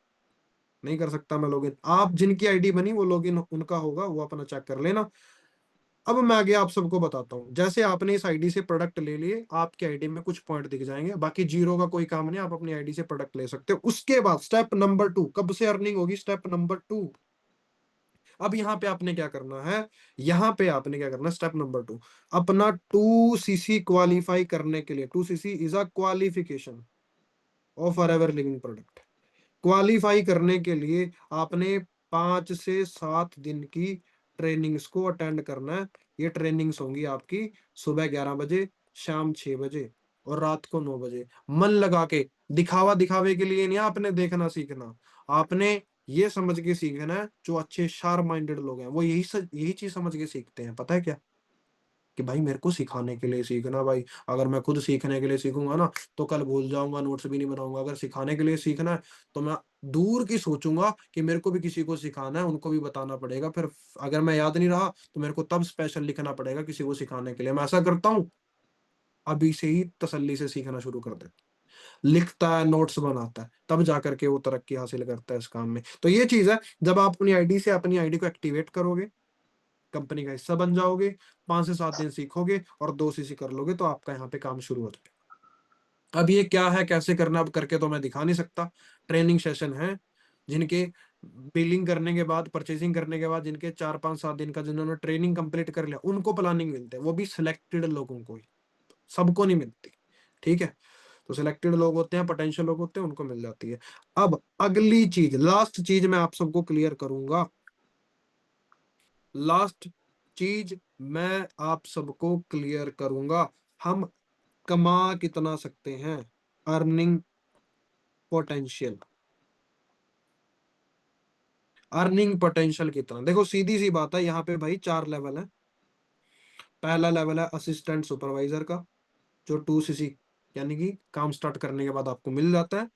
नहीं कर सकता मैं लॉगिन। आप जिनकी आईडी बनी वो लॉगिन उनका होगा, वो अपना चेक कर लेना। अब मैं आगे आप सबको बताता हूँ। जैसे आपने इस आईडी से प्रोडक्ट ले लिए, आपकी आईडी में कुछ पॉइंट दिख जाएंगे, बाकी जीरो का कोई काम नहीं, आप अपनी आईडी से प्रोडक्ट ले सकते हो। उसके बाद स्टेप नंबर 2, कब से अर्निंग होगी, स्टेप नंबर 2। अब यहाँ पे आपने क्या करना है, स्टेप नंबर 2, अपना 2cc क्वालिफाई करने के लिए, 2cc is a qualification of for ever living product. Qualify करने के लिए आपने 5 से 7 दिन की ट्रेनिंग्स को अटेंड करना है। ये ट्रेनिंग्स होंगी आपकी सुबह 11 बजे, शाम 6 बजे और रात को 9 बजे। मन लगा के, दिखावा दिखावे के लिए नहीं आपने देखना सीखना, आपने ये समझ के सीखना है। जो अच्छे शार्प माइंडेड लोग हैं वो यही चीज समझ के सीखते हैं, पता है क्या, कि भाई मेरे को सिखाने के लिए सीखना भाई। अगर मैं खुद सीखने के लिए सीखूंगा ना तो कल भूल जाऊंगा, नोट्स भी नहीं बनाऊंगा। अगर सिखाने के लिए सीखना है तो मैं दूर की सोचूंगा कि मेरे को भी किसी को सिखाना है, उनको भी बताना पड़ेगा। फिर अगर मैं याद नहीं रहा तो मेरे को तब स्पेशल लिखना पड़ेगा किसी को सिखाने के लिए। मैं ऐसा करता हूँ, अभी से ही तसल्ली से सीखना शुरू कर दे, लिखता है, नोट्स बनाता है, तब जाकर के वो तरक्की हासिल करता है इस काम में। तो ये चीज है, जब आप अपनी आईडी से अपनी आईडी को एक्टिवेट करोगे, कंपनी का हिस्सा बन जाओगे, 5 से 7 दिन सीखोगे और 2cc कर लोगे, तो आपका यहाँ पे काम शुरू हो जाएगा। अब ये क्या है, कैसे करना, अब करके तो मैं दिखा नहीं सकता। ट्रेनिंग सेशन है जिनके बिलिंग करने के बाद, परचेसिंग करने के बाद, जिनके 4 5 7 दिन का जिन्होंने ट्रेनिंग कंप्लीट कर लिया, उनको प्लानिंग मिलते हैं, वो भी सिलेक्टेड लोगों को ही, सबको नहीं मिलती। ठीक है, तो सिलेक्टेड लोग होते हैं, पोटेंशियल लोग होते हैं, उनको मिल जाती है। अब अगली चीज, लास्ट चीज मैं आप सबको क्लियर करूंगा, लास्ट चीज मैं आप सबको क्लियर करूंगा, हम कमा कितना सकते हैं, अर्निंग पोटेंशियल। अर्निंग पोटेंशियल कितना, देखो सीधी सी बात है, यहाँ पे भाई 4 लेवल है। पहला लेवल है असिस्टेंट सुपरवाइजर का, जो 2cc यानी कि काम स्टार्ट करने के बाद आपको मिल जाता है।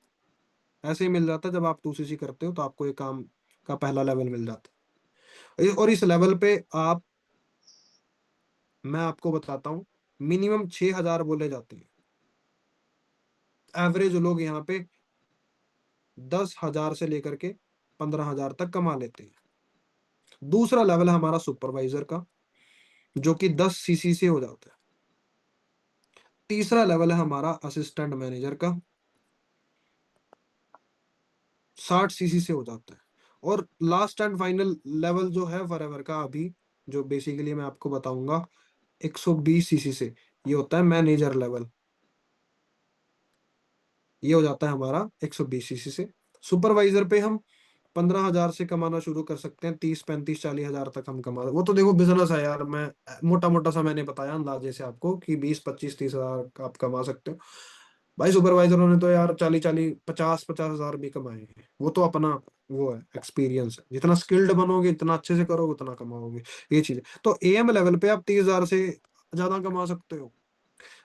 ऐसे ही मिल जाता है, जब आप 2cc करते हो तो आपको ये काम का पहला लेवल मिल जाता है। और इस लेवल पे आप, मैं आपको बताता हूँ, मिनिमम 6,000 बोले जाते हैं। एवरेज लोग यहाँ पे 10,000 से लेकर के 15,000 तक कमा लेते हैं। दूसरा लेवल है हमारा सुपरवाइजर का, जो कि 10cc से हो जाता है। तीसरा लेवल है हमारा असिस्टेंट मैनेजर का, 60cc से हो जाता है। और लास्ट एंड फाइनल लेवल जो है फॉरएवर का अभी, जो बेसिकली मैं आपको बताऊंगा, 120cc से, ये होता है मैनेजर लेवल। ये हो जाता है हमारा 120cc से। सुपरवाइजर पे हम 15,000 से कमाना शुरू कर सकते हैं, 30 35 40 हजार तक हम कमा, वो तो देखो बिजनेस है यार। मैं मोटा मोटा सा मैंने बताया अंदाजे से आपको कि 20 25 30 हजार आप कमा सकते हो। भाई सुपरवाइजरों ने तो यार 40 40 50 50 हजार भी कमाए हैं। वो तो अपना वो है, एक्सपीरियंस है। जितना स्किल्ड बनोगे, इतना अच्छे से करोगे, उतना कमाओगे। ये चीज है। तो एएम लेवल पे आप 30,000 से ज्यादा कमा सकते हो,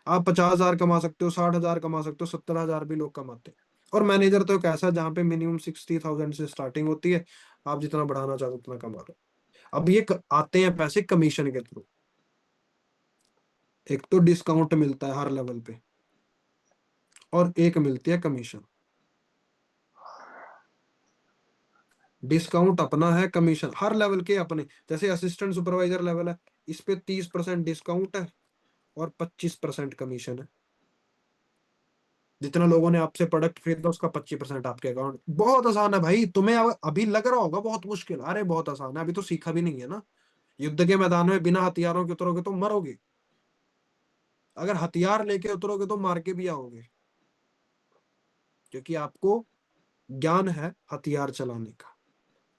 आप 50,000 कमा सकते हो, 60,000 कमा सकते हो, 70,000 भी लोग कमाते हैं। और मैनेजर तो एक ऐसा है जहाँ पे मिनिमम 60,000 से स्टार्टिंग होती है, आप जितना बढ़ाना चाहो उतना कमा लो। अब ये आते हैं पैसे कमीशन के थ्रू। एक तो डिस्काउंट मिलता है हर लेवल पे, और एक मिलती है कमीशन। डिस्काउंट अपना है, कमीशन हर लेवल के अपने। जैसे असिस्टेंट सुपरवाइजर लेवल है, इस पे 30% डिस्काउंट है और 25% कमीशन है। जितना लोगों ने आपसे प्रोडक्ट खरीदा उसका 25% आपके अकाउंट। बहुत आसान है भाई। तुम्हें अभी लग रहा होगा बहुत मुश्किल, अरे बहुत आसान है, अभी तो सीखा भी नहीं है ना। युद्ध के मैदान में बिना हथियारों के उतरोगे तो मरोगे, अगर हथियार लेके उतरोगे तो मार के भी आओगे, क्योंकि आपको ज्ञान है हथियार चलाने का।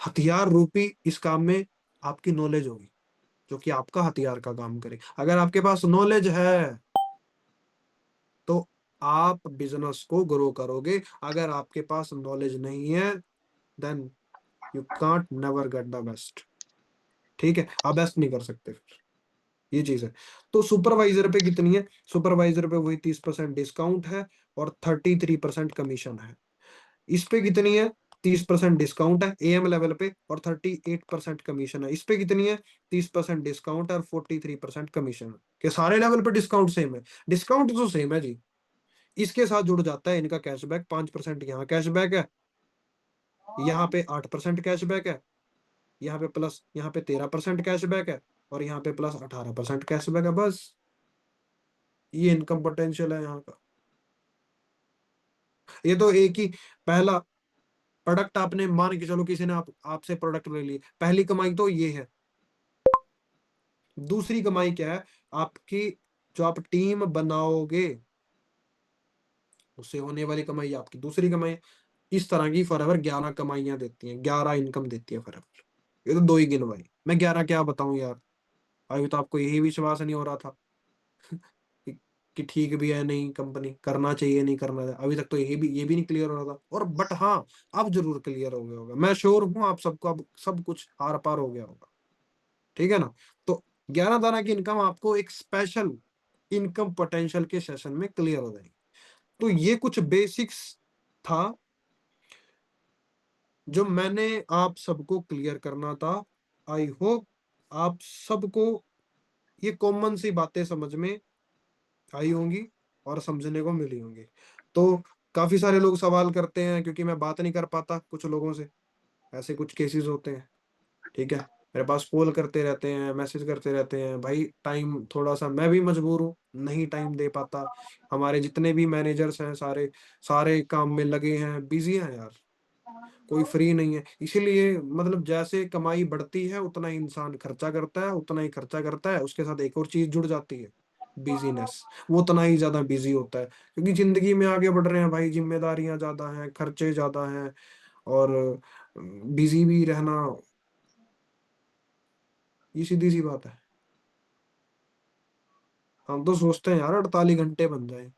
हथियार रूपी इस काम में आपकी नॉलेज होगी, जो कि आपका हथियार का काम करे। अगर आपके पास नॉलेज है तो आप बिजनेस को ग्रो करोगे। अगर आपके पास नॉलेज नहीं है, then you can't never get the best. ठीक है, आप बेस्ट नहीं कर सकते फिर। ये चीज है। तो सुपरवाइजर पे कितनी है, सुपरवाइजर पे वही 30% डिस्काउंट है और 33% कमीशन है। इस पे कितनी है, 30% डिस्काउंट है एएम लेवल पे और 38% कमीशन है। इस पे कितनी है? 30% डिस्काउंट है और 43% कमीशन है। कि सारे लेवल पे डिस्काउंट सेम है? डिस्काउंट तो सेम है जी। इसके साथ जुड़ जाता है इनका कैशबैक, 5% यहाँ कैशबैक है, यहाँ पे 8% कैशबैक है, यहाँ पे प्लस, यहाँ पे 13% कैशबैक है और यहाँ पे प्लस 18% कैशबैक है। बस ये इनकम पोटेंशियल है यहाँ का। ये तो एक ही पहला प्रोडक्ट आपने मान के चलो, किसी ने आपसे प्रोडक्ट ले लिए, पहली कमाई तो ये है। दूसरी कमाई क्या है? आपकी जो आप टीम बनाओगे उससे होने वाली कमाई आपकी दूसरी कमाई। इस तरह की फॉरएवर 11 कमाइयां देती हैं, 11 इनकम देती है फॉरएवर। ये तो दो ही गिनवाई, मैं 11 क्या बताऊं यार। अभी तो आपको यही विश्वास नहीं हो रहा था कि, कि ठीक भी है नहीं, कंपनी करना चाहिए नहीं करना चाहिए। अभी तक तो ये भी नहीं क्लियर हो रहा था। और बट हाँ, अब जरूर क्लियर हो गया होगा, मैं श्योर हूँ आप सबको अब सब कुछ आर पार हो गया होगा। ठीक है ना? तो 11 तरह की इनकम आपको एक स्पेशल इनकम पोटेंशियल के सेशन में क्लियर हो जाएगी। तो ये कुछ बेसिक्स था जो मैंने आप सबको क्लियर करना था। आई होप आप सबको ये कॉमन सी बातें समझ में आई होंगी और समझने को मिली होंगी। तो काफी सारे लोग सवाल करते हैं क्योंकि मैं बात नहीं कर पाता कुछ लोगों से, ऐसे कुछ केसेस होते हैं। ठीक है, मेरे पास कॉल करते रहते हैं, मैसेज करते रहते हैं, भाई टाइम थोड़ा सा मैं भी मजबूर हूँ, नहीं टाइम दे पाता। हमारे जितने भी मैनेजर्स हैं सारे सारे काम में लगे हैं, बिजी हैं यार, कोई फ्री नहीं है। इसीलिए मतलब जैसे कमाई बढ़ती है उतना ही इंसान खर्चा करता है, उतना ही खर्चा करता है, उसके साथ एक और चीज जुड़ जाती है, बिजीनेस। वो उतना ही ज्यादा बिजी होता है क्योंकि जिंदगी में आगे बढ़ रहे हैं भाई, जिम्मेदारियां ज्यादा हैं, खर्चे ज्यादा हैं और बिजी भी रहना, ये सीधी सी बात है। हम तो सोचते हैं यार 48 घंटे बन जाए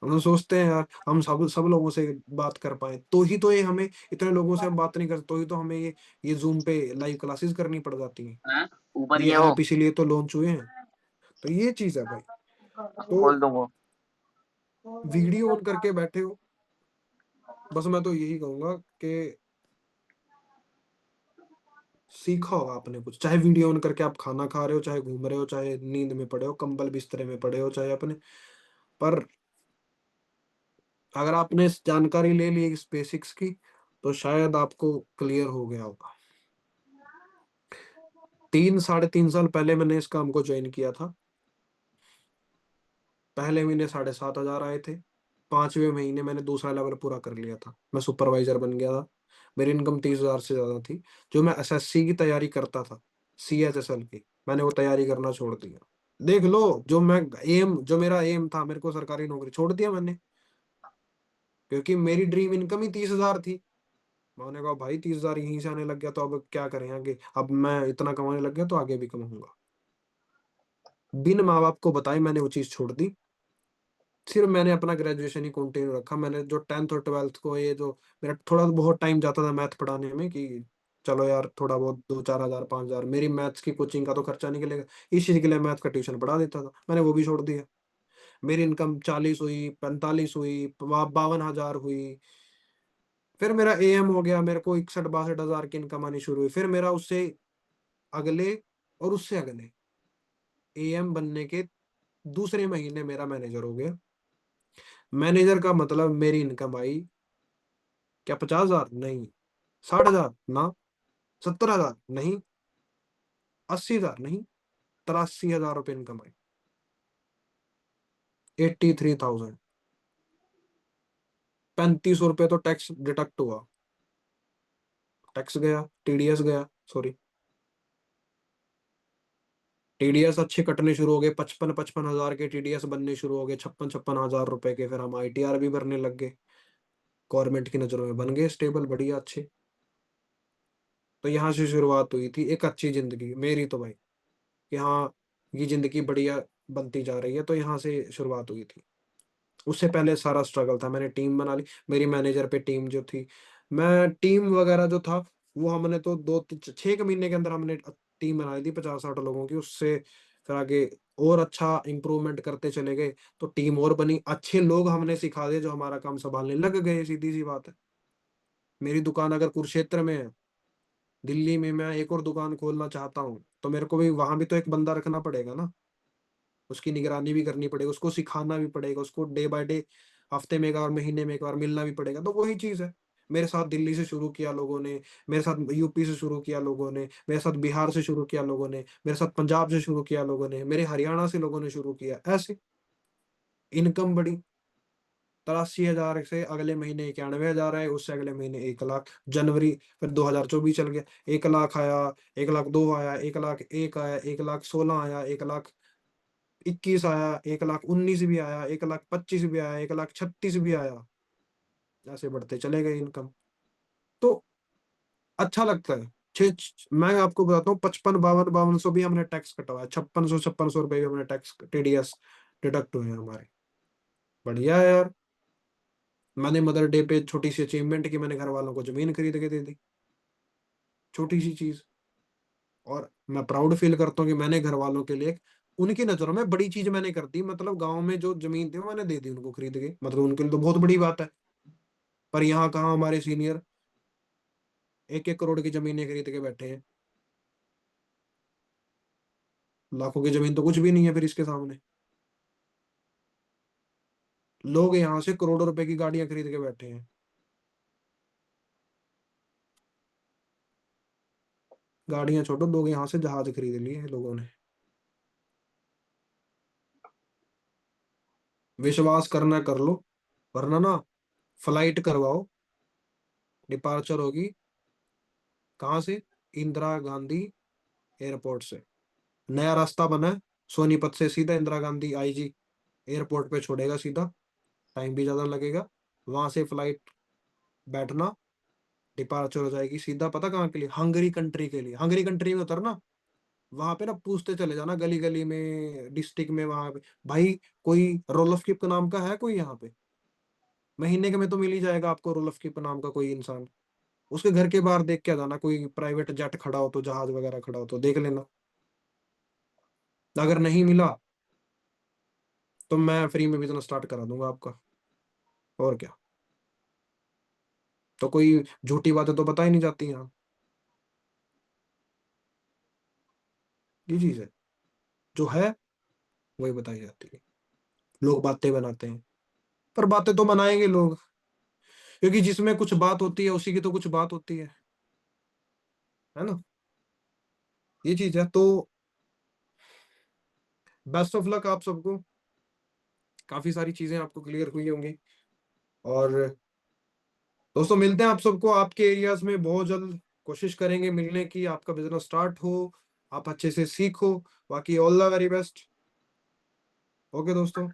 हम तो सोचते हैं यार हम सब सब लोगों से बात कर पाए, तो ही तो ये हमें इतने लोगों से हम बात नहीं करते, तो ही तो हमें ये जूम पे लाइव क्लासेस करनी पड़ जाती हैं। हैं? ऊपर ही ये है वो। ऐप इसीलिए तो लॉन्च हुए हैं। तो ये चीज है भाई। तो खोल दो वो। वीडियो ऑन करके बैठे हो, बस मैं तो यही कहूंगा कि सीखा होगा आपने कुछ, चाहे वीडियो ऑन करके आप खाना खा रहे हो, चाहे घूम रहे हो, चाहे नींद में पड़े हो, कंबल बिस्तरे में पड़े हो, चाहे अपने, पर अगर आपने इस जानकारी ले ली इस बेसिक्स की तो शायद आपको क्लियर हो गया होगा। 3 साढ़े 3 साल पहले मैंने इस काम को ज्वाइन किया था। पहले महीने 7,500 आए थे। 5वें महीने मैंने दूसरा लेवल पूरा कर लिया था, मैं सुपरवाइजर बन गया था। मेरी इनकम 30,000 से ज्यादा थी। जो मैं एसएससी की तैयारी करता था, सीएचएसएल की, मैंने वो तैयारी करना छोड़ दिया। देख लो, जो मेरा एम था, मेरे को सरकारी नौकरी छोड़ दिया मैंने, क्योंकि मेरी ड्रीम इनकम ही 30,000 थी। मैंने कहा भाई 30,000 यहीं से आने लग गया तो अब क्या करें आगे, अब मैं इतना कमाने लग गया तो आगे भी कमाऊंगा। बिन माँ बाप को बताए मैंने वो चीज छोड़ दी। सिर्फ मैंने अपना ग्रेजुएशन ही कंटिन्यू रखा। मैंने जो 10th और 12th को, ये जो मेरा थोड़ा बहुत टाइम जाता था मैथ पढ़ाने में, कि चलो यार थोड़ा बहुत 2-4 हजार 5,000 मेरी मैथ्स की कोचिंग का तो खर्चा निकलेगा, इस चीज के लिए मैथ का ट्यूशन पढ़ा देता था, मैंने वो भी छोड़ दिया। मेरी इनकम 40 हुई, 45 हुई, 52,000 हुई। फिर मेरा एएम हो गया, मेरे को 61-62 हजार की इनकम आनी शुरू हुई। फिर मेरा उससे अगले और उससे अगले एएम बनने के दूसरे महीने मेरा मैनेजर हो गया। मैनेजर का मतलब मेरी इनकम आई क्या 50,000? नहीं। 60,000? ना। 70,000? नहीं। 80,000? नहीं। 83,000 रुपये इनकम आई। 83,000। 3500 रुपये तो टैक्स डिडक्ट हुआ, टैक्स गया, टीडीएस गया, सॉरी, टीडीएस अच्छे कटने शुरू हो गए। 55-55 हजार के टीडीएस बनने शुरू हो गए, 56-56 हजार रुपए के। फिर हम आईटीआर भी भरने लग गए, गवर्नमेंट की नजरों में बन गए स्टेबल, बढ़िया अच्छे। तो यहाँ से शुरुआत हुई थी एक अच्छी जिंदगी मेरी तो भाई, कि हाँ ये जिंदगी बढ़िया बनती जा रही है। तो यहाँ से शुरुआत हुई थी। उससे पहले सारा स्ट्रगल था, मैंने टीम बना ली। मेरी मैनेजर पे टीम जो थी, मैं टीम वगैरह जो था वो हमने तो 6 महीने के अंदर हमने टीम बना ली थी 50-60 लोगों की। उससे फिर आगे और अच्छा इंप्रूवमेंट करते चले गए, तो टीम और बनी, अच्छे लोग हमने सिखा दिए जो हमारा काम संभालने लग गए, सीधी सी बात है। मेरी दुकान अगर कुरुक्षेत्र में है, दिल्ली में मैं एक और दुकान खोलना चाहता हूँ, तो मेरे को भी वहां भी तो एक बंदा रखना पड़ेगा ना, उसकी निगरानी भी करनी पड़ेगी, उसको सिखाना भी पड़ेगा, उसको डे बाय डे, हफ्ते में एक बार, महीने में एक बार मिलना भी पड़ेगा। तो वही चीज है। मेरे साथ दिल्ली से शुरू किया लोगों ने, मेरे साथ यूपी से शुरू किया लोगों ने, मेरे साथ बिहार से शुरू किया लोगों ने, मेरे साथ पंजाब से शुरू किया लोगों ने, मेरे हरियाणा से लोगों ने शुरू किया, ऐसे इनकम बढ़ी। 83,000 से अगले महीने 91,000 आए, उससे अगले महीने 1 लाख, जनवरी, फिर 2024 चल गया, 1 लाख आया, 1 लाख 2 आया, 1 लाख 1 आया, 1 लाख 16 आया, 1 लाख 21 आया, 1 लाख 19 भी आया, 1 लाख 25 भी आया, 1 लाख 36 भी आया, ऐसे बढ़ते चले गए इनकम। तो अच्छा लगता है। मैं आपको बताता हूँ, 55 52 52 भी हमने टैक्स कटवाया, 5600 5600 रुपये भी हमने टैक्स टीडीएस डिडक्ट हुए हैं हमारे। बढ़िया है यार। मैंने मदर डे पे छोटी सी अचीवमेंट की, मैंने घर वालों को जमीन खरीद के दे दी, छोटी सी चीज। और मैं प्राउड फील करता हूँ कि मैंने घर वालों के लिए, उनकी नजरों में बड़ी चीज मैंने कर दी, मतलब गांव में जो जमीन थी वो मैंने दे दी उनको खरीद के, मतलब उनके लिए तो बहुत बड़ी बात है। पर यहाँ कहाँ हमारे सीनियर 1 1 करोड़ की जमीनें खरीद के बैठे हैं, लाखों की जमीन तो कुछ भी नहीं है फिर इसके सामने। लोग यहाँ से करोड़ों रुपए की गाड़ियां खरीद के बैठे हैं। गाड़ियां छोड़ो, लोग यहाँ से जहाज खरीद लिए हैं लोगों ने। विश्वास करना कर लो, वरना ना फ्लाइट करवाओ, डिपार्चर होगी कहाँ से, इंदिरा गांधी एयरपोर्ट से। नया रास्ता बना है, सोनीपत से सीधा इंदिरा गांधी आईजी एयरपोर्ट पे छोड़ेगा सीधा, टाइम भी ज्यादा लगेगा। वहां से फ्लाइट बैठना, डिपार्चर हो जाएगी सीधा, पता कहाँ के लिए, हंगरी कंट्री के लिए। हंगरी कंट्री में उतरना, वहां पे ना पूछते चले जाना गली गली में, डिस्ट्रिक्ट में, वहां पे भाई कोई रोल किप नाम का है कोई यहाँ पे, महीने के में तो मिल ही जाएगा आपको रोल किप नाम का कोई इंसान। उसके घर के बाहर देख के आ जाना, कोई प्राइवेट जेट खड़ा हो तो, जहाज वगैरह खड़ा हो तो देख लेना। अगर नहीं मिला तो मैं फ्री में बिजनेस स्टार्ट करा दूंगा आपका, और क्या। तो कोई झूठी बातें तो बता ही नहीं जाती यहाँ, ये चीज है, जो है वही बताई जाती है। लोग बातें बनाते हैं, पर बातें तो बनाएंगे लोग, क्योंकि जिसमें कुछ बात होती है उसी की तो कुछ बात होती है ना। ये चीज है। तो बेस्ट ऑफ लक आप सबको, काफी सारी चीजें आपको क्लियर हुई होंगी। और दोस्तों मिलते हैं आप सबको आपके एरियाज में बहुत जल्द, कोशिश करेंगे मिलने की, आपका बिजनेस स्टार्ट हो, आप अच्छे से सीखो। बाकी all the very best. Okay दोस्तों।